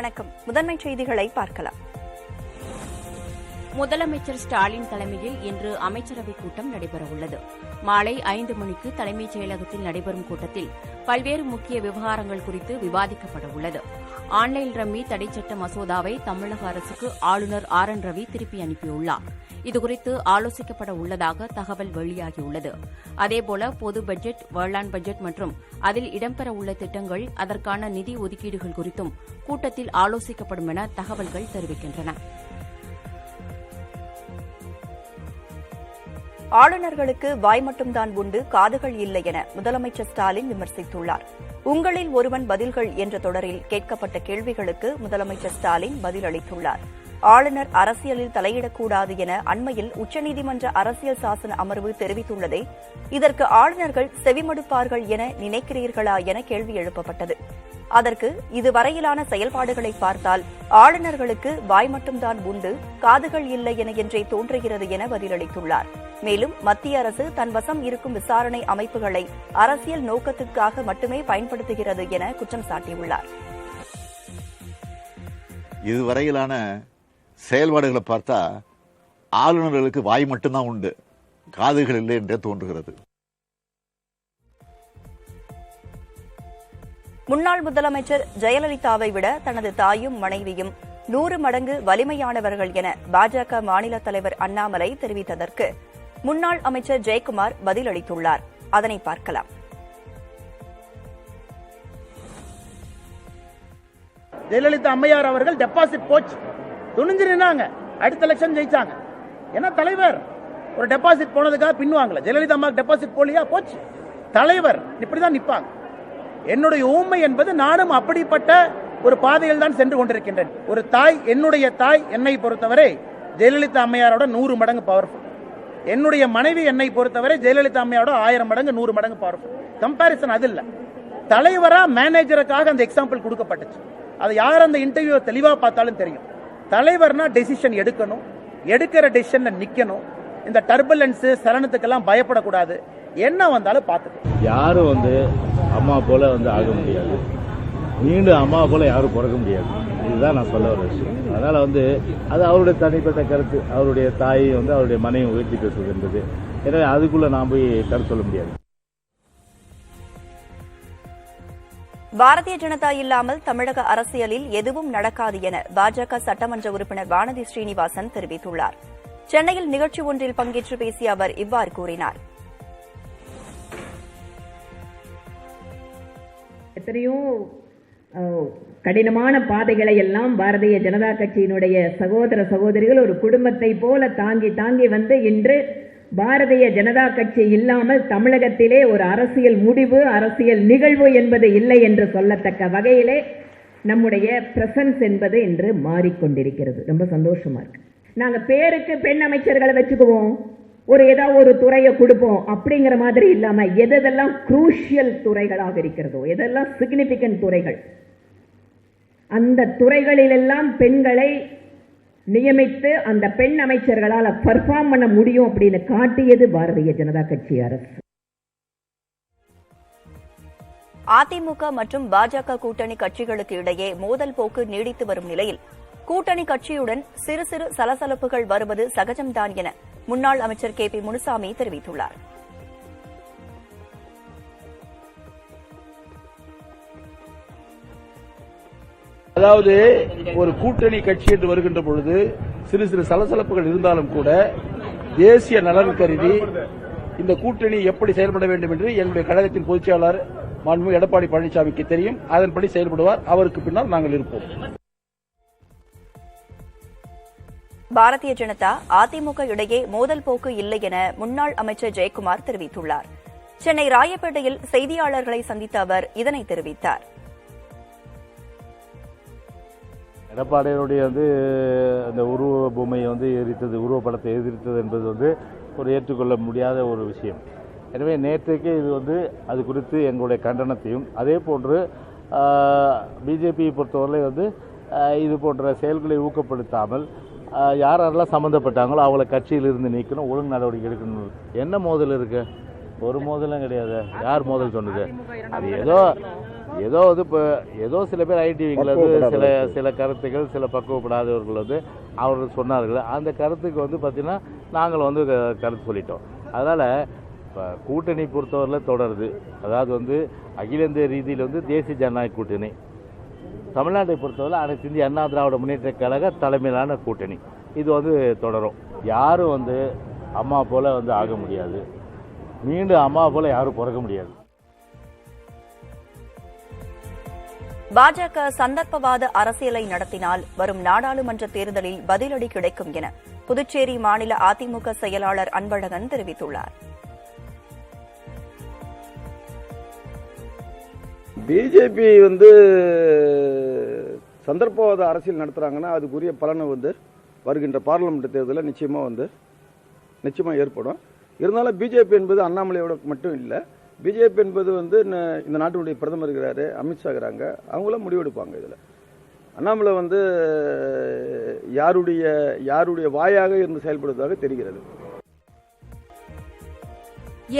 வணக்கம். முதன்மை செய்திகளை பார்க்கலாம். முதலமைச்சர் ஸ்டாலின் தலைமையில் இன்று அமைச்சரவைக் கூட்டம் நடைபெறவுள்ளது. மாலை 5 மணிக்கு தலைமைச் செயலகத்தில் நடைபெறும் கூட்டத்தில் பல்வேறு முக்கிய விவகாரங்கள் குறித்து விவாதிக்கப்பட உள்ளது. ஆன்லைன் ரம்மி தடைச்சட்ட மசோதாவை தமிழக அரசுக்கு ஆளுநர் RN ரவி திருப்பி அனுப்பியுள்ளார். இதுகுறித்து ஆலோசிக்கப்பட உள்ளதாக தகவல் வெளியாகியுள்ளது. அதேபோல பொது பட்ஜெட், வேளாண் பட்ஜெட் மற்றும் அதில் இடம்பெறவுள்ள திட்டங்கள், அதற்கான நிதி ஒதுக்கீடுகள் குறித்தும் கூட்டத்தில் ஆலோசிக்கப்படும் என தகவல்கள் தெரிவிக்கின்றன. ஆளுநர்களுக்கு வாய் மட்டும்தான் உண்டு, காதுகள் இல்லை என முதலமைச்சர் ஸ்டாலின் விமர்சித்துள்ளார். உங்களில் ஒருவன் பதில்கள் என்ற தொடரில் கேட்கப்பட்ட கேள்விகளுக்கு முதலமைச்சர் ஸ்டாலின் பதிலளித்துள்ளார். ஆளுநர் அரசியலில் தலையிடக்கூடாது என அண்மையில் உச்சநீதிமன்ற அரசியல் சாசன அமர்வு தெரிவித்துள்ளதே, இதற்கு ஆளுநர்கள் செவிமடுப்பார்கள் என நினைக்கிறீர்களா என கேள்வி எழுப்பப்பட்டது. அதற்கு இதுவரையிலான செயல்பாடுகளை பார்த்தால் ஆளுநர்களுக்கு வாய் மட்டும்தான் உண்டு, காதுகள் இல்லை என என்றே தோன்றுகிறது என பதிலளித்துள்ளார். மேலும் மத்திய அரசு தன் வசம் இருக்கும் விசாரணை அமைப்புகளை அரசியல் நோக்கத்துக்காக மட்டுமே பயன்படுத்துகிறது என குற்றம் சாட்டியுள்ளார். இதுவரையிலான செயல்பாடுகளை பார்த்தா ஆளுநர்களுக்கு வாய் மட்டும்தான் உண்டு, காதுகள் இல்லை என்றே தோன்றுகிறது. முன்னாள் முதலமைச்சர் ஜெயலலிதாவை விட தனது தாயும் மனைவியும் 100 மடங்கு வலிமையானவர்கள் என பாஜக மாநில தலைவர் அண்ணாமலை தெரிவித்ததற்கு முன்னாள் அமைச்சர் ஜெயக்குமார் பதிலளித்துள்ளார். அதனை பார்க்கலாம். ஜெயலலிதா அம்மையார் அவர்கள் டெபாசிட் போச்சு, துணிஞ்சு நின்னாங்க, அடுத்த எலெக்ஷன் ஜெயிச்சாங்க. ஏன்னா தலைவர் ஒரு டெபாசிட் போனதுக்காக பின்னுவாங்கல. ஜெயலலிதா அம்மா டெபாசிட் போலியா, போச்சு. தலைவர் இப்படிதான் நிற்பாங்க. என்னுடைய ஊமை என்பது நானும் அப்படிப்பட்ட ஒரு பாதையில் தான் சென்று கொண்டிருக்கின்றேன். ஒரு தாய், என்னுடைய தாய் என்னை பொறுத்தவரை ஜெயலலிதா அம்மையாரோட 100 மடங்கு பவர்ஃபுல். என்னுடைய மனைவி என்னை பொறுத்தவரை ஜெயலலிதா அம்மையாரோட 1000 மடங்கு 100 மடங்கு பவர்ஃபுல். கம்பாரிசன் அது இல்ல. தலைவரா மேனேஜருக்காக அந்த எக்ஸாம்பிள் கொடுக்கப்பட்டுச்சு. அது யார் அந்த இன்டர்வியூ தெளிவா பார்த்தாலும் தெரியும். தலைவர்னா டெசிஷன் எடுக்கணும், எடுக்கிற டெசிஷன்ல நிக்கணும். இந்த டர்புலன்ஸ் சலனத்துக்கெல்லாம் பயப்படக்கூடாது. என்ன வந்தாலும் பார்த்துக்கணும். யாரும் அம்மா போல ஆக முடியாது, மீண்டும் அம்மா போல யாரும் பிறக்க முடியாது. இதுதான் நான் சொல்ல வர விஷயம். அதனால அது அவருடைய தனிப்பட்ட கருத்து. அவருடைய தாயை அவருடைய மனைவி உயர்த்தி பேசுவது என்பது, எனவே அதுக்குள்ள நான் போய் கருத்து சொல்ல முடியாது. பாரதிய ஜனதா இல்லாமல் தமிழக அரசியலில் எதுவும் நடக்காது என பாஜக சட்டமன்ற உறுப்பினர் வானதி ஸ்ரீனிவாசன் தெரிவித்துள்ளார். சென்னையில் நிகழ்ச்சி ஒன்றில் பங்கேற்று பேசிய அவர் இவ்வாறு கூறினார். எத்தனையோ கடினமான பாதைகளை எல்லாம் பாரதிய ஜனதா கட்சியினுடைய சகோதர சகோதரிகள் ஒரு குடும்பத்தை போல தாங்கி தாங்கி இன்று பாரதிய ஜனதா கட்சி இல்லாமல் தமிழகத்திலே ஒரு அரசியல் முடிவு, அரசியல் நிகழ்வு என்பது இல்லை என்று சொல்லத்தக்க வகையிலே நம்முடைய பிரசன்ஸ் என்பது இன்று மாறிக்கொண்டிருக்கிறது. ரொம்ப சந்தோஷமா இருக்கு. நாங்க பேருக்கு பெண் அமைச்சர்களை வச்சுக்குவோம், ஏதாவது ஒரு துறையை கொடுப்போம் அப்படிங்கிற மாதிரி இல்லாம எதெல்லாம் குரூஷியல் துறைகளாக இருக்கிறதோ, எதெல்லாம் சிக்னிபிகன்ட் துறைகள், அந்த துறைகளிலெல்லாம் பெண்களை நியமித்து அந்த பெண் அமைச்சர்களால் பெர்ஃபார்ம் பண்ண முடியும் அப்படின்னு காட்டியது பாரதிய ஜனதா கட்சி அரசு. அதிமுக மற்றும் பாஜக கூட்டணி கட்சிகளுக்கு இடையே மோதல் போக்கு நீடித்து வரும் நிலையில் கூட்டணி கட்சியுடன் சிறு சிறு சலசலப்புகள் வருவது சகஜம்தான் என முன்னாள் அமைச்சர் KP முனுசாமி தெரிவித்துள்ளார். அதாவது ஒரு கூட்டணி கட்சி என்று வருகின்ற பொழுது சிறு சிறு சலசலப்புகள் இருந்தாலும் கூட தேசிய நலன் கருதி இந்த கூட்டணி எப்படி செயல்பட வேண்டும் என்று என்னுடைய கழகத்தின் பொதுச் செயலாளர் மாண்புமிகு எடப்பாடி பழனிசாமிக்கு தெரியும். அதன்படி செயல்படுவார். அவருக்கு பின்னால் நாங்கள் இருப்போம். பாரதிய ஜனதா அதிமுக இடையே மோதல் போக்கு இல்லை என முன்னாள் அமைச்சர் ஜெயக்குமார் தெரிவித்துள்ளார். சென்னை ராயப்பேட்டையில் செய்தியாளர்களை சந்தித்த அவர் இதனை தெரிவித்தார். எடப்பாடியுடைய அந்த உருவ பொம்மையை எரித்தது, உருவப்படத்தை எதிர்த்தது என்பது ஒரு ஏற்றுக்கொள்ள முடியாத ஒரு விஷயம். எனவே நேற்றைக்கு இது அது குறித்து எங்களுடைய கண்டனத்தையும், அதே போன்று பிஜேபியை பொறுத்தவரை இது போன்ற செயல்களை ஊக்கப்படுத்தாமல் யாரெல்லாம் சம்மந்தப்பட்டாங்களோ அவளை கட்சியிலிருந்து நீக்கணும், ஒழுங்கு நடவடிக்கை எடுக்கணும். என்ன மோதல் இருக்கு? ஒரு மோதலும் கிடையாது. யார் மோதல் சொன்னது? அது ஏதோ ஏதோ வந்து இப்போ ஏதோ சில பேர் ஐடி விங்கில் வந்து சில கருத்துக்கள் சில பக்குவப்படாதவர்கள் வந்து அவர்கள் சொன்னார்கள். அந்த கருத்துக்கு வந்து பார்த்தீங்கன்னா நாங்கள் வந்து கருத்து சொல்லிட்டோம். அதனால் இப்போ கூட்டணி பொறுத்தவரையில் தொடருது. அதாவது வந்து அகில இந்திய ரீதியில் வந்து தேசிய ஜனநாயக கூட்டணி, தமிழ்நாட்டை பொறுத்தவரை அனைத்து இந்திய அண்ணா திராவிட முன்னேற்ற கழக தலைமையிலான கூட்டணி இது வந்து தொடரும். யாரும் வந்து அம்மா போல வந்து ஆக முடியாது, மீண்டும் அம்மா போல யாரும் பிறக்க முடியாது. பாஜக சந்தர்ப்பவாத அரசியலை நடத்தினால் வரும் நாடாளுமன்ற தேர்தலில் பதிலடி கிடைக்கும் என புதுச்சேரி மாநில அதிமுக செயலாளர் அன்பழகன் தெரிவித்துள்ளார். பிஜேபி வந்து சந்தர்ப்பவாத அரசியல் நடத்துறாங்கன்னா அதுக்குரிய பலனை வந்து வருகின்ற பார்லிமெண்ட் தேர்தலில் நிச்சயமா ஏற்படும். இருந்தாலும் பிஜேபி என்பது அண்ணாமலையோட மட்டும் இல்லை. பிஜேபி என்பது வந்து இந்த நாட்டினுடைய பிரதமர் இருக்கிறாரு, அமித்ஷா இருக்கிறாங்க, அவங்களும் முடிவெடுப்பாங்க. இதில் அண்ணாமலை வந்து யாருடைய வாயாக இருந்து செயல்படுவதாக தெரிகிறது.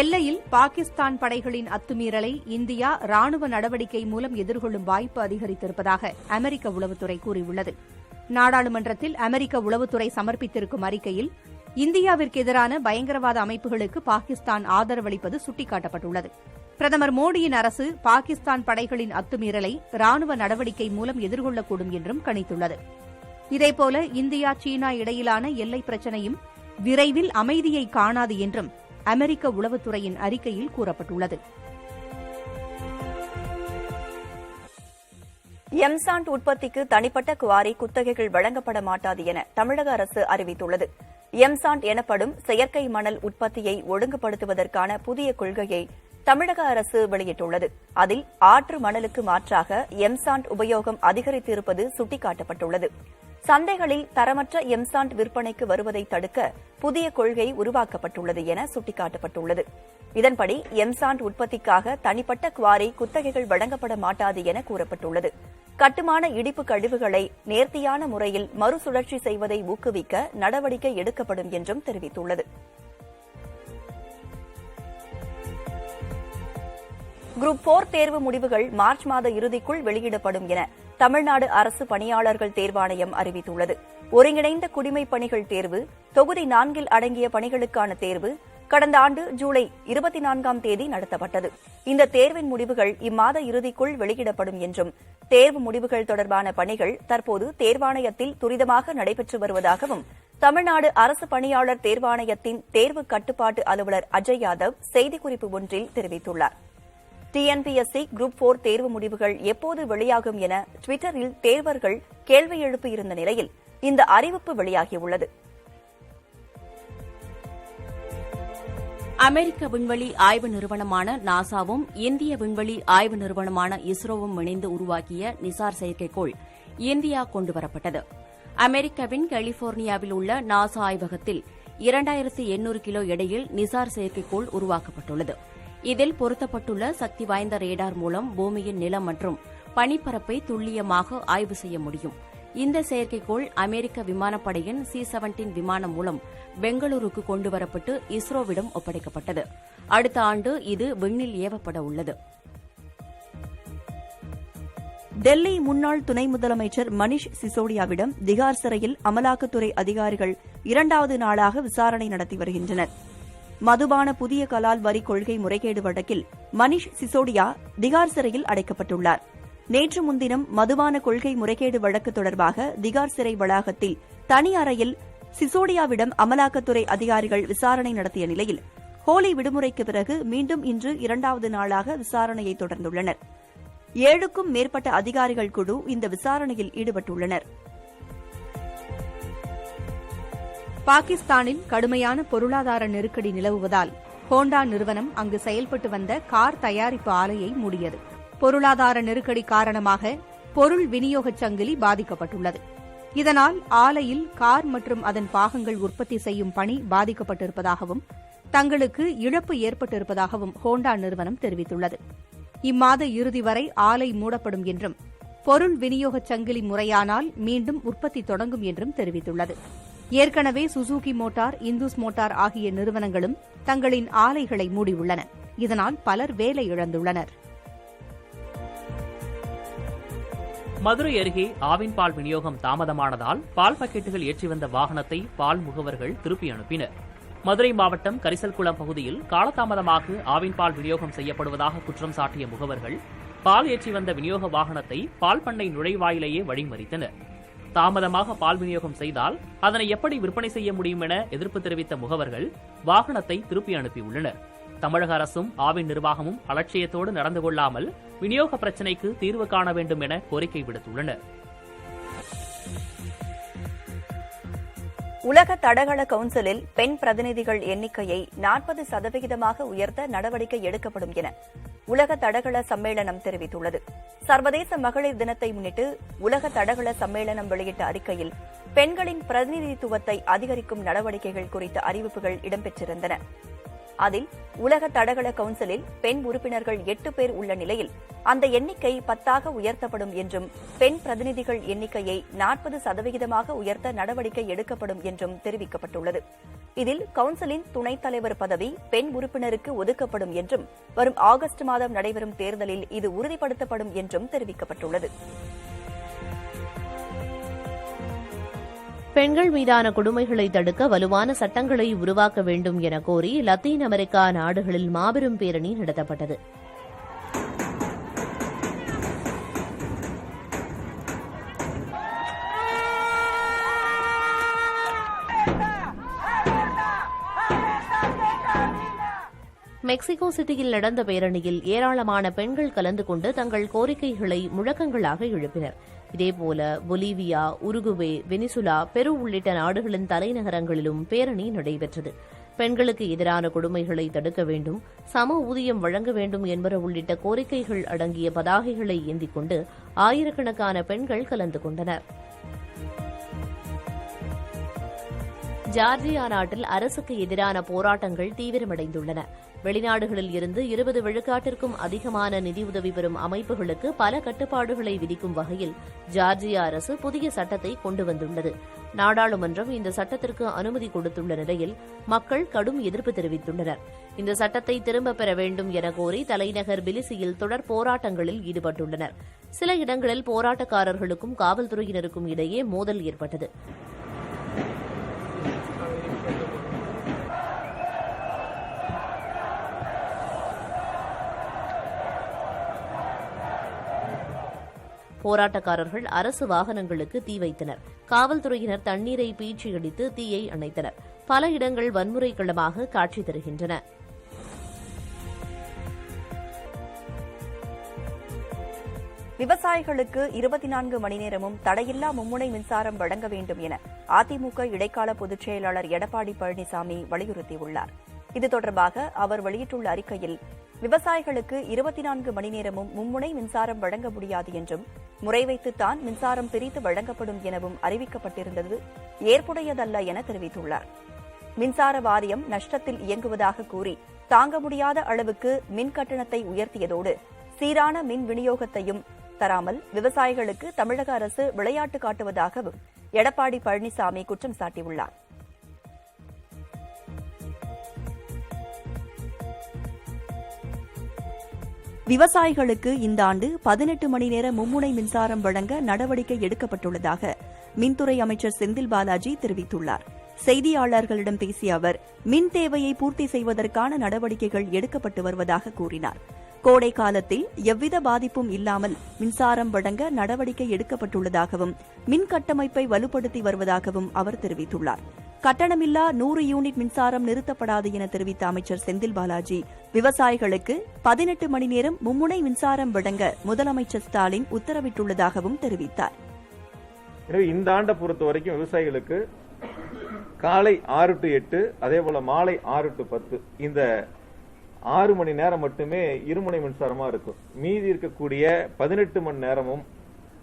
எல்லையில் பாகிஸ்தான் படைகளின் அத்துமீறலை இந்தியா ராணுவ நடவடிக்கை மூலம் எதிர்கொள்ளும் வாய்ப்பு அதிகரித்திருப்பதாக அமெரிக்க உளவுத்துறை கூறியுள்ளது. நாடாளுமன்றத்தில் அமெரிக்க உளவுத்துறை சமர்ப்பித்திருக்கும் அறிக்கையில் இந்தியாவிற்கு எதிரான பயங்கரவாத அமைப்புகளுக்கு பாகிஸ்தான் ஆதரவளிப்பது சுட்டிக்காட்டப்பட்டுள்ளது. பிரதமர் மோடியின் அரசு பாகிஸ்தான் படைகளின் அத்துமீறலை ராணுவ நடவடிக்கை மூலம் எதிர்கொள்ளக்கூடும் என்றும் கணித்துள்ளது. இதேபோல இந்தியா சீனா இடையிலான எல்லை பிரச்சினையும் விரைவில் அமைதியை காணாது என்றும் அமெரிக்க உளவுத்துறையின் அறிக்கையில் கூறப்பட்டுள்ளது. எம்சாண்ட் உற்பத்திக்கு தனிப்பட்ட குவாரி குத்தகைகள் வழங்கப்பட மாட்டாது என தமிழக அரசு அறிவித்துள்ளது. எம்சாண்ட் எனப்படும் செயற்கை மணல் உற்பத்தியை ஒழுங்குபடுத்துவதற்கான புதிய கொள்கையை தமிழக அரசு வெளியிட்டுள்ளது. அதில் ஆற்று மணலுக்கு மாற்றாக எம்சாண்ட் உபயோகம் அதிகரித்திருப்பது சுட்டிக்காட்டப்பட்டுள்ளது. சந்தைகளில் தரமற்ற எம்சாண்ட் விற்பனைக்கு வருவதை தடுக்க புதிய கொள்கை உருவாக்கப்பட்டுள்ளது என சுட்டிக்காட்டப்பட்டுள்ளது. இதன்படி எம்சாண்ட் உற்பத்திக்காக தனிப்பட்ட குவாரி குத்தகைகள் வழங்கப்பட மாட்டாது என கூறப்பட்டுள்ளது. கட்டுமான இடிப்பு கழிவுகளை நேர்த்தியான முறையில் மறுசுழற்சி செய்வதை ஊக்குவிக்க நடவடிக்கை எடுக்கப்படும் என்றும் தெரிவித்துள்ளது. குரூப் 4 தேர்வு முடிவுகள் மார்ச் மாத இறுதிக்குள் வெளியிடப்படும் என தமிழ்நாடு அரசு பணியாளர்கள் தேர்வாணையம் அறிவித்துள்ளது. ஒருங்கிணைந்த குடிமைப் பணிகள் தேர்வு, தொகுதி 4 அடங்கிய பணிகளுக்கான தேர்வு கடந்த ஆண்டு ஜூலை 24ஆம் தேதி நடத்தப்பட்டது. இந்த தேர்வின் முடிவுகள் இம்மாத இறுதிக்குள் வெளியிடப்படும் என்றும் தேர்வு முடிவுகள் தொடர்பான பணிகள் தற்போது தேர்வாணையத்தில் துரிதமாக நடைபெற்று வருவதாகவும் தமிழ்நாடு அரசு பணியாளர் தேர்வாணையத்தின் தேர்வு கட்டுப்பாட்டு அலுவலர் அஜய் யாதவ் செய்திக்குறிப்பு ஒன்றில் தெரிவித்துள்ளார். டிஎன்பிஎஸ்சி குரூப் 4 தேர்வு முடிவுகள் எப்போது வெளியாகும் என டுவிட்டரில் தேர்வர்கள் கேள்வி எழுப்பியிருந்த நிலையில் இந்த அறிவிப்பு வெளியாகியுள்ளது. அமெரிக்க விண்வெளி ஆய்வு நிறுவனமான நாசாவும் இந்திய விண்வெளி ஆய்வு நிறுவனமான இஸ்ரோவும் இணைந்து உருவாக்கிய நிசார் செயற்கைக்கோள் இந்தியா கொண்டுவரப்பட்டது. அமெரிக்காவின் கலிபோர்னியாவில் உள்ள நாசா ஆய்வகத்தில் 2800 கிலோ எடையில் நிசார் செயற்கைக்கோள் உருவாக்கப்பட்டுள்ளது. இதில் பொருத்தப்பட்டுள்ள சக்தி வாய்ந்த ரேடார் மூலம் பூமியின் நிலம் மற்றும் பனிப்பரப்பை துல்லியமாக ஆய்வு செய்ய முடியும். இந்த செயற்கைக்கோள் அமெரிக்க விமானப்படையின் C-17 விமானம் மூலம் பெங்களூருக்கு கொண்டுவரப்பட்டு இஸ்ரோவிடம் ஒப்படைக்கப்பட்டது. அடுத்த ஆண்டு இது விண்ணில் ஏவப்பட உள்ளது. டெல்லி முன்னாள் துணை முதலமைச்சர் மணீஷ் சிசோடியாவிடம் திகார் சிறையில் அமலாக்கத்துறை அதிகாரிகள் 2வது நாளாக விசாரணை நடத்தி வருகின்றனர். மதுபான புதிய கலால் வரி கொள்கை முறைகேடு வழக்கில் மணீஷ் சிசோடியா திகார் சிறையில் அடைக்கப்பட்டுள்ளார். நேற்று முன்தினம் மதுபான கொள்கை முறைகேடு வழக்கு தொடர்பாக திகார் சிறை வளாகத்தில் தனி அறையில் சிசோடியாவிடம் அமலாக்கத்துறை அதிகாரிகள் விசாரணை நடத்திய நிலையில் ஹோலி விடுமுறைக்கு பிறகு மீண்டும் இன்று 2வது நாளாக விசாரணையை தொடர்ந்துள்ளனர். 7க்கும் மேற்பட்ட அதிகாரிகள் குழு இந்த விசாரணையில் ஈடுபட்டுள்ளனர். பாகிஸ்தானில் கடுமையான பொருளாதார நெருக்கடி நிலவுவதால் ஹோண்டா நிறுவனம் அங்கு செயல்பட்டு வந்த கார் தயாரிப்பு ஆலையை மூடியது. பொருளாதார நெருக்கடி காரணமாக பொருள் விநியோகச் சங்கிலி பாதிக்கப்பட்டுள்ளது. இதனால் ஆலையில் கார் மற்றும் அதன் பாகங்கள் உற்பத்தி செய்யும் பணி பாதிக்கப்பட்டிருப்பதாகவும் தங்களுக்கு இழப்பு ஏற்பட்டிருப்பதாகவும் ஹோண்டா நிறுவனம் தெரிவித்துள்ளது. இம்மாத இறுதி வரை ஆலை மூடப்படும் என்றும் பொருள் விநியோகச் சங்கிலி முறையானால் மீண்டும் உற்பத்தி தொடங்கும் என்றும் தெரிவித்துள்ளது. ஏற்கனவே சுசுகி மோட்டார், இந்துஸ் மோட்டார் ஆகிய நிறுவனங்களும் தங்களின் ஆலைகளை மூடியுள்ளன. இதனால் பலர் வேலை இழந்துள்ளனர். மதுரை அருகே ஆவின் பால் விநியோகம் தாமதமானதால் பால் பாக்கெட்டுகள் ஏற்றி வந்த வாகனத்தை பால் முகவர்கள் திருப்பி அனுப்பினர். மதுரை மாவட்டம் கரிசல்குளம் பகுதியில் காலதாமதமாக ஆவின் பால் விநியோகம் செய்யப்படுவதாக குற்றம் சாட்டிய முகவர்கள் பால் ஏற்றி வந்த விநியோக வாகனத்தை பால் பண்ணை நுழைவாயிலேயே வழிமறித்தனர். தாமதமாக பால் விநியோகம் செய்தால் அதனை எப்படி விற்பனை செய்ய முடியும் என எதிர்ப்பு தெரிவித்த முகவர்கள் வாகனத்தை திருப்பி அனுப்பியுள்ளனர். தமிழக அரசும் ஆவின் நிர்வாகமும் அலட்சியத்தோடு நடந்து கொள்ளாமல் விநியோக பிரச்சினைக்கு தீர்வு காண வேண்டும் என கோரிக்கை விடுத்துள்ளனர். உலக தடகள கவுன்சிலில் பெண் பிரதிநிதிகள் எண்ணிக்கையை 40% உயர்த்த நடவடிக்கை எடுக்கப்படும் என உலக தடகள சம்மேளனம் தெரிவித்துள்ளது. சர்வதேச மகளிர் தினத்தை முன்னிட்டு உலக தடகள சம்மேளனம் வெளியிட்ட அறிக்கையில் பெண்களின் பிரதிநிதித்துவத்தை அதிகரிக்கும் நடவடிக்கைகள் குறித்த அறிவிப்புகள் இடம்பெற்றிருந்தன. அதில் உலக தடகள கவுன்சிலில் பெண் உறுப்பினர்கள் 8 பேர் உள்ள நிலையில் அந்த எண்ணிக்கை 10 உயர்த்தப்படும் என்றும் பெண் பிரதிநிதிகள் எண்ணிக்கையை 40% உயர்த்த நடவடிக்கை எடுக்கப்படும் என்றும் தெரிவிக்கப்பட்டுள்ளது. இதில் கவுன்சிலின் துணைத் தலைவர் பதவி பெண் உறுப்பினருக்கு ஒதுக்கப்படும் என்றும் வரும் ஆகஸ்ட் மாதம் நடைபெறும் தேர்தலில் இது உறுதிப்படுத்தப்படும் என்றும் தெரிவிக்கப்பட்டுள்ளது. பெண்கள் மீதான கொடுமைகளை தடுக்க வலுவான சட்டங்களை உருவாக்க வேண்டும் என கோரி லத்தீன் அமெரிக்கா நாடுகளில் மாபெரும் பேரணி நடத்தப்பட்டது. மெக்சிகோ சிட்டியில் நடந்த பேரணியில் ஏராளமான பெண்கள் கலந்து கொண்டு தங்கள் கோரிக்கைகளை முழக்கங்களாக எழுப்பினர். இதேபோல பொலிவியா, உருகுவே, வெனிசுலா, பெரு உள்ளிட்ட நாடுகளின் தலைநகரங்களிலும் பேரணி நடைபெற்றது. பெண்களுக்கு எதிரான கொடுமைகளை தடுக்க வேண்டும், சம ஊதியம் வழங்க வேண்டும் என்பன உள்ளிட்ட கோரிக்கைகள் அடங்கிய பதாகைகளை ஏந்திக் கொண்டு ஆயிரக்கணக்கான பெண்கள் கலந்து கொண்டனர். ஜார்ஜியா நாட்டில் அரசுக்கு எதிரான போராட்டங்கள் தீவிரமடைந்துள்ளன. வெளிநாடுகளில் இருந்து 20 விழுக்காட்டிற்கும் அதிகமான நிதியுதவி பெறும் அமைப்புகளுக்கு பல கட்டுப்பாடுகளை விதிக்கும் வகையில் ஜார்ஜியா அரசு புதிய சட்டத்தை கொண்டு வந்துள்ளது. நாடாளுமன்றம் இந்த சட்டத்திற்கு அனுமதி கொடுத்துள்ள நிலையில் மக்கள் கடும் எதிர்ப்பு தெரிவித்துள்ளனர். இந்த சட்டத்தை திரும்பப் பெற வேண்டும் என கோரி தலைநகர் பிலிசியில் தொடர் போராட்டங்களில் ஈடுபட்டுள்ளனர். சில இடங்களில் போராட்டக்காரர்களுக்கும் காவல்துறையினருக்கும் இடையே மோதல் ஏற்பட்டது. போராட்டக்காரர்கள் அரசு வாகனங்களுக்கு தீ வைத்தனர். காவல்துறையினர் தண்ணீரை பீச்சியடித்து தீயை அணைத்தனர். பல இடங்கள் வன்முறை களமாக காட்சி தருகின்றன. விவசாயிகளுக்கு 24 மணி நேரமும் தடையில்லா மும்முனை மின்சாரம் வழங்க வேண்டும் என அதிமுக இடைக்கால பொதுச் செயலாளர் எடப்பாடி பழனிசாமி வலியுறுத்தியுள்ளார். இது தொடர்பாக அவர் வெளியிட்டுள்ள அறிக்கையில், விவசாயிகளுக்கு 24 மணி நேரமும் மும்முனை மின்சாரம் வழங்க முடியாது என்றும், முறை வைத்துத்தான் மின்சாரம் பிரித்து வழங்கப்படும் எனவும் அறிவிக்கப்பட்டிருந்தது ஏற்புடையதல்ல என தெரிவித்துள்ளார். மின்சார வாரியம் நஷ்டத்தில் இயங்குவதாக கூறி தாங்க முடியாத அளவுக்கு மின் கட்டணத்தை உயர்த்தியதோடு சீரான மின் விநியோகத்தையும் தராமல் விவசாயிகளுக்கு தமிழக அரசு விளையாட்டு காட்டுவதாகவும் எடப்பாடி பழனிசாமி குற்றம் சாட்டியுள்ளார். விவசாயிகளுக்கு இந்த ஆண்டு 18 மணி நேர மும்முனை மின்சாரம் வழங்க நடவடிக்கை எடுக்கப்பட்டுள்ளதாக மின்துறை அமைச்சர் செந்தில் பாலாஜி தெரிவித்துள்ளார். செய்தியாளர்களிடம் பேசிய அவர், மின் தேவையை பூர்த்தி செய்வதற்கான நடவடிக்கைகள் எடுக்கப்பட்டு வருவதாக கூறினார். கோடை காலத்தில் எவ்வித பாதிப்பும் இல்லாமல் மின்சாரம் வழங்க நடவடிக்கை எடுக்கப்பட்டுள்ளதாகவும் மின் கட்டமைப்பை வலுப்படுத்தி வருவதாகவும் அவர் தெரிவித்துள்ளார். கட்டணமில்லா 100 யூனிட் மின்சாரம் நிறுத்தப்படாது என தெரிவித்த அமைச்சர் செந்தில் பாலாஜி, விவசாயிகளுக்கு 18 மணி நேரம் மும்முனை மின்சாரம் வழங்க முதலமைச்சர் ஸ்டாலின் உத்தரவிட்டுள்ளதாகவும் தெரிவித்தார். எனவே இந்த ஆண்டை பொறுத்த வரைக்கும் விவசாயிகளுக்கு காலை 6 to 8, அதே போல மாலை 6 to 10 இந்த 6 மணி நேரம் மட்டுமே இருமுனை மின்சாரமா இருக்கும். மீதி இருக்கக்கூடிய 18 மணி நேரமும்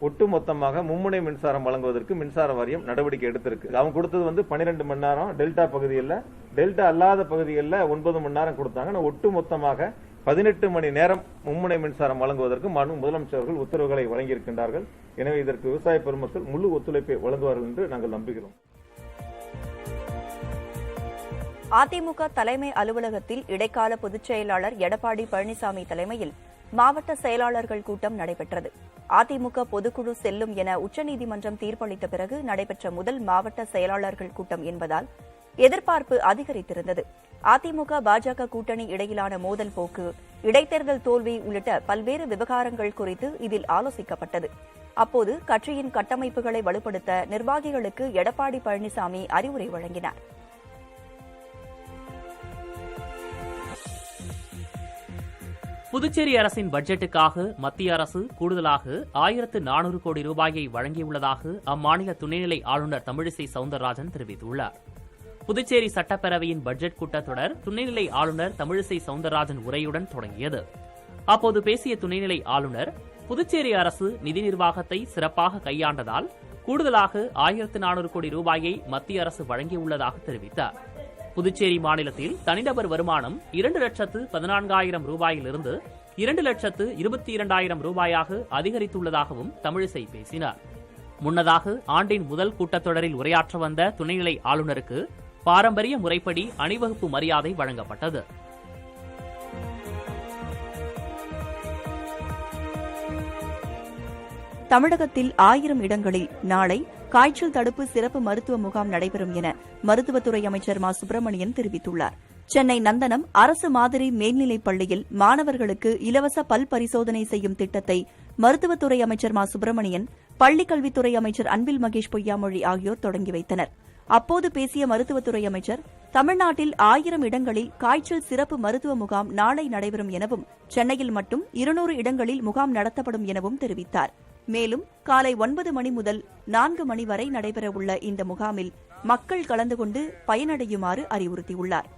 ஒட்டுமொத்தமாக மும்முனை மின்சாரம் வழங்குவதற்கு மின்சார வாரியம் நடவடிக்கை எடுத்திருக்கு. அவங்க கொடுத்தது 12 மணி நேரம் டெல்டா பகுதியில், டெல்டா அல்லாத பகுதிகளில் 9 மணி நேரம் கொடுத்தாங்க. ஒட்டுமொத்தமாக 18 மணி நேரம் மும்முனை மின்சாரம் வழங்குவதற்கு முதலமைச்சர்கள் உத்தரவுகளை வழங்கியிருக்கின்றார்கள். எனவே இதற்கு விவசாய பெருமக்கள் முழு ஒத்துழைப்பை வழங்குவார்கள் என்று நாங்கள் நம்புகிறோம். அதிமுக தலைமை அலுவலகத்தில் இடைக்கால பொதுச் செயலாளர் எடப்பாடி பழனிசாமி தலைமையில் மாவட்ட செயலாளர்கள் கூட்டம் நடைபெற்றது. அதிமுக பொதுக்குழு செல்லும் என உச்சநீதிமன்றம் தீர்ப்பளித்த பிறகு நடைபெற்ற முதல் மாவட்ட செயலாளர்கள் கூட்டம் என்பதால் எதிர்பார்ப்பு அதிகரித்திருந்தது. அதிமுக பாஜக கூட்டணி இடையிலான மோதல் போக்கு, இடைத்தேர்தல் தோல்வி உள்ளிட்ட பல்வேறு விவகாரங்கள் குறித்து இதில் ஆலோசிக்கப்பட்டது. அப்போது கட்சியின் கட்டமைப்புகளை வலுப்படுத்த நிர்வாகிகளுக்கு எடப்பாடி பழனிசாமி அறிவுரை வழங்கினார். புதுச்சேரி அரசின் பட்ஜெட்டுக்காக மத்திய அரசு கூடுதலாக 1400 கோடி ரூபாயை வழங்கியுள்ளதாக அம்மாநில துணைநிலை ஆளுநர் தமிழிசை சவுந்தரராஜன் தெரிவித்துள்ளார். புதுச்சேரி சட்டப்பேரவையின் பட்ஜெட் கூட்டத்தொடர் துணைநிலை ஆளுநர் தமிழிசை சவுந்தரராஜன் உரையுடன் தொடங்கியது. அப்போது பேசிய துணைநிலை ஆளுநர், புதுச்சேரி அரசு நிதி நிர்வாகத்தை சிறப்பாக கையாண்டதால் கூடுதலாக 1400 கோடி ரூபாயை மத்திய அரசு வழங்கியுள்ளதாக தெரிவித்தார். புதுச்சேரி மாநிலத்தில் தனிநபர் வருமானம் 2,14,000 ரூபாயிலிருந்து 2,22,000 ரூபாயாக அதிகரித்துள்ளதாகவும் தமிழிசை பேசினார். முன்னதாக ஆண்டின் முதல் கூட்டத்தொடரில் உரையாற்ற வந்த துணைநிலை ஆளுநருக்கு பாரம்பரிய முறைப்படி அணிவகுப்பு மரியாதை வழங்கப்பட்டது. தமிழகத்தில் 1000 இடங்களில் நாளை காய்ச்சல் தடுப்பு சிறப்பு மருத்துவ முகாம் நடைபெறும் என மருத்துவத்துறை அமைச்சர் மா சுப்பிரமணியன் தெரிவித்துள்ளார். சென்னை நந்தனம் அரசு மாதிரி மேல்நிலைப் பள்ளியில் மாணவர்களுக்கு இலவச பல் பரிசோதனை செய்யும் திட்டத்தை மருத்துவத்துறை அமைச்சர் மா சுப்பிரமணியன், பள்ளிக்கல்வித்துறை அமைச்சர் அன்பில் மகேஷ் பொய்யாமொழி ஆகியோர் தொடங்கி வைத்தனர். அப்போது பேசிய மருத்துவத்துறை அமைச்சர், தமிழ்நாட்டில் 1000 இடங்களில் காய்ச்சல் சிறப்பு மருத்துவ முகாம் நாளை நடைபெறும் எனவும் சென்னையில் மட்டும் 200 இடங்களில் முகாம் நடத்தப்படும் எனவும் தெரிவித்தார். மேலும் காலை 9 மணி முதல் 4 மணி வரை நடைபெறவுள்ள இந்த முகாமில் மக்கள் கலந்து கொண்டு பயனடையுமாறு அறிவுறுத்தியுள்ளார்.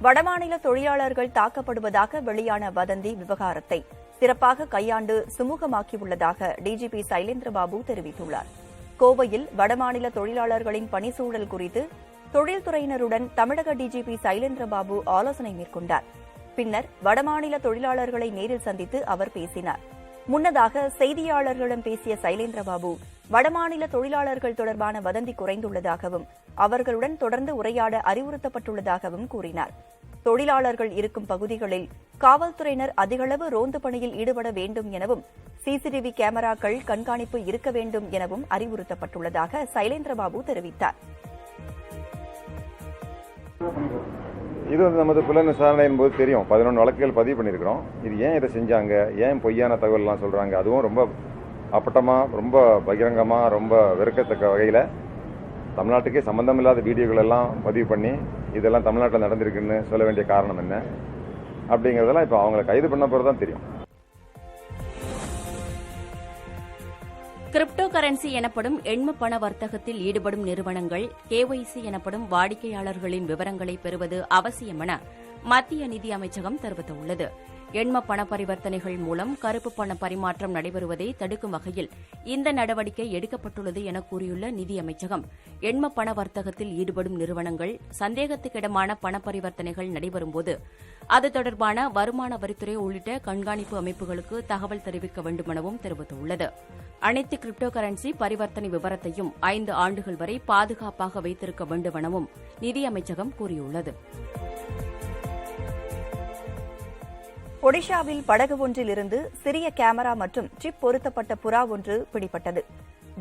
வடமாநில தொழிலாளர்கள் தாக்கப்படுவதாக வெளியான வதந்தி விவகாரத்தை சிறப்பாக கையாண்டு சுமூகமாக்கியுள்ளதாக டிஜிபி சைலேந்திரபாபு தெரிவித்துள்ளார். கோவையில் வடமாநில தொழிலாளர்களின் பணிச்சூழல் குறித்து தொழில்துறையினருடன் தமிழக டிஜிபி சைலேந்திரபாபு ஆலோசனை மேற்கொண்டார். பின்னர் வடமாநில தொழிலாளர்களை நேரில் சந்தித்து அவர் பேசினார். முன்னதாக செய்தியாளர்களிடம் பேசிய சைலேந்திரபாபு, வடமாநில தொழிலாளர்கள் தொடர்பான வதந்தி குறைந்துள்ளதாகவும் அவர்களுடன் தொடர்ந்து உரையாட அறிவுறுத்தப்பட்டுள்ளதாகவும் கூறினார். தொழிலாளர்கள் இருக்கும் பகுதிகளில் காவல்துறையினர் அதிகளவு ரோந்து பணியில் ஈடுபட வேண்டும் எனவும் சிசிடிவி கேமராக்கள் கண்காணிப்பு இருக்க வேண்டும் எனவும் அறிவுறுத்தப்பட்டுள்ளதாக சைலேந்திரபாபு தெரிவித்தார். இது நமது புலன் விசாரணையின் போது தெரியும். 11 வழக்குகள் பதிவு பண்ணியிருக்கிறோம். இது ஏன் இதை செஞ்சாங்க, ஏன் பொய்யான தகவல்லாம் சொல்றாங்க, அதுவும் ரொம்ப அப்பட்டமா, ரொம்ப பகிரங்கமா, ரொம்ப வெறுக்கத்தக்க வகையில் தமிழ்நாட்டுக்கே சம்பந்தமில்லாத வீடியோக்கள் எல்லாம் பதிவு பண்ணி இதெல்லாம் தமிழ்நாட்டில் நடந்திருக்குன்னு சொல்ல வேண்டிய காரணம் என்ன அப்படிங்கிறதெல்லாம் இப்போ அவங்களை கைது பண்ண போகிறது தான் தெரியும். கிரிப்டோ கரன்சி எனப்படும் எண்ம பண வர்த்தகத்தில் ஈடுபடும் நிறுவனங்கள் KYC எனப்படும் வாடிக்கையாளர்களின் விவரங்களை பெறுவது அவசியம் என மத்திய நிதி அமைச்சகம் தெரிவித்துள்ளது. எண்ம பண பரிவர்த்தனைகள் மூலம் கருப்பு பண பரிமாற்றம் நடைபெறுவதை தடுக்கும் வகையில் இந்த நடவடிக்கை எடுக்கப்பட்டுள்ளது என கூறியுள்ள நிதி அமைச்சகம், எண்ம பண வர்த்தகத்தில் ஈடுபடும் நிறுவனங்கள் சந்தேகத்துக்கிடமான பண பரிவர்த்தனைகள் நடைபெறும்போது அது தொடர்பான வருமான வரித்துறை உள்ளிட்ட கண்காணிப்பு அமைப்புகளுக்கு தகவல் தெரிவிக்க வேண்டும் எனவும் தெரிவித்துள்ளது. அனைத்து கிரிப்டோ கரன்சி பரிவர்த்தனை விவரத்தையும் 5 ஆண்டுகள் வரை பாதுகாப்பாக வைத்திருக்க வேண்டும் எனவும் நிதி அமைச்சகம் கூறியுள்ளது. ஒடிஷாவில் படகு ஒன்றில் இருந்து சிறிய கேமரா மற்றும் சிப் பொருத்தப்பட்ட புறா ஒன்று பிடிபட்டது.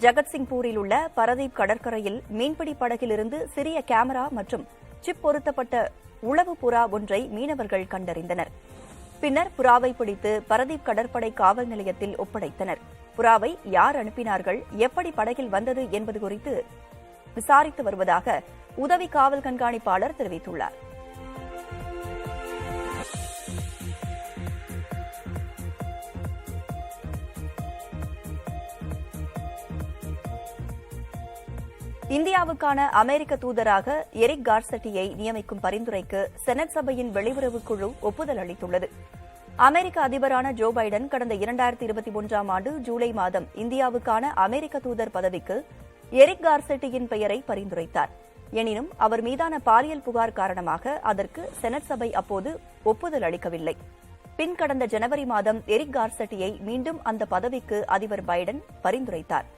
ஜகத்சிங்பூரில் உள்ள பரதீப் கடற்கரையில் மீன்பிடி படகிலிருந்து சிறிய கேமரா மற்றும் சிப் பொருத்தப்பட்ட உளவு புறா ஒன்றை மீனவர்கள் கண்டறிந்தனர். பின்னர் புறாவை பிடித்து பரதீப் கடற்படை காவல் நிலையத்தில் ஒப்படைத்தனர். புறாவை யார் அனுப்பினார்கள், எப்படி படகில் வந்தது என்பது குறித்து விசாரித்து வருவதாக உதவி காவல் கண்காணிப்பாளர் தெரிவித்துள்ளார். இந்தியாவுக்கான அமெரிக்க தூதராக எரிக் கார்செட்டியை நியமிக்கும் பரிந்துரைக்கு செனட் சபையின் வெளியுறவுக் குழு ஒப்புதல் அளித்துள்ளது. அமெரிக்க அதிபரான ஜோ பைடன் கடந்த 2021ஆம் ஆண்டு ஜூலை மாதம் இந்தியாவுக்கான அமெரிக்க தூதர் பதவிக்கு எரிக் கார்செட்டியின் பெயரை பரிந்துரைத்தார். எனினும் அவர் மீதான பாலியல் புகார் காரணமாக அதற்கு செனட் சபை அப்போது ஒப்புதல் அளிக்கவில்லை. பின் கடந்த ஜனவரி மாதம் எரிக் கார்செட்டியை மீண்டும் அந்த பதவிக்கு அதிபர் பைடன் பரிந்துரைத்தார்.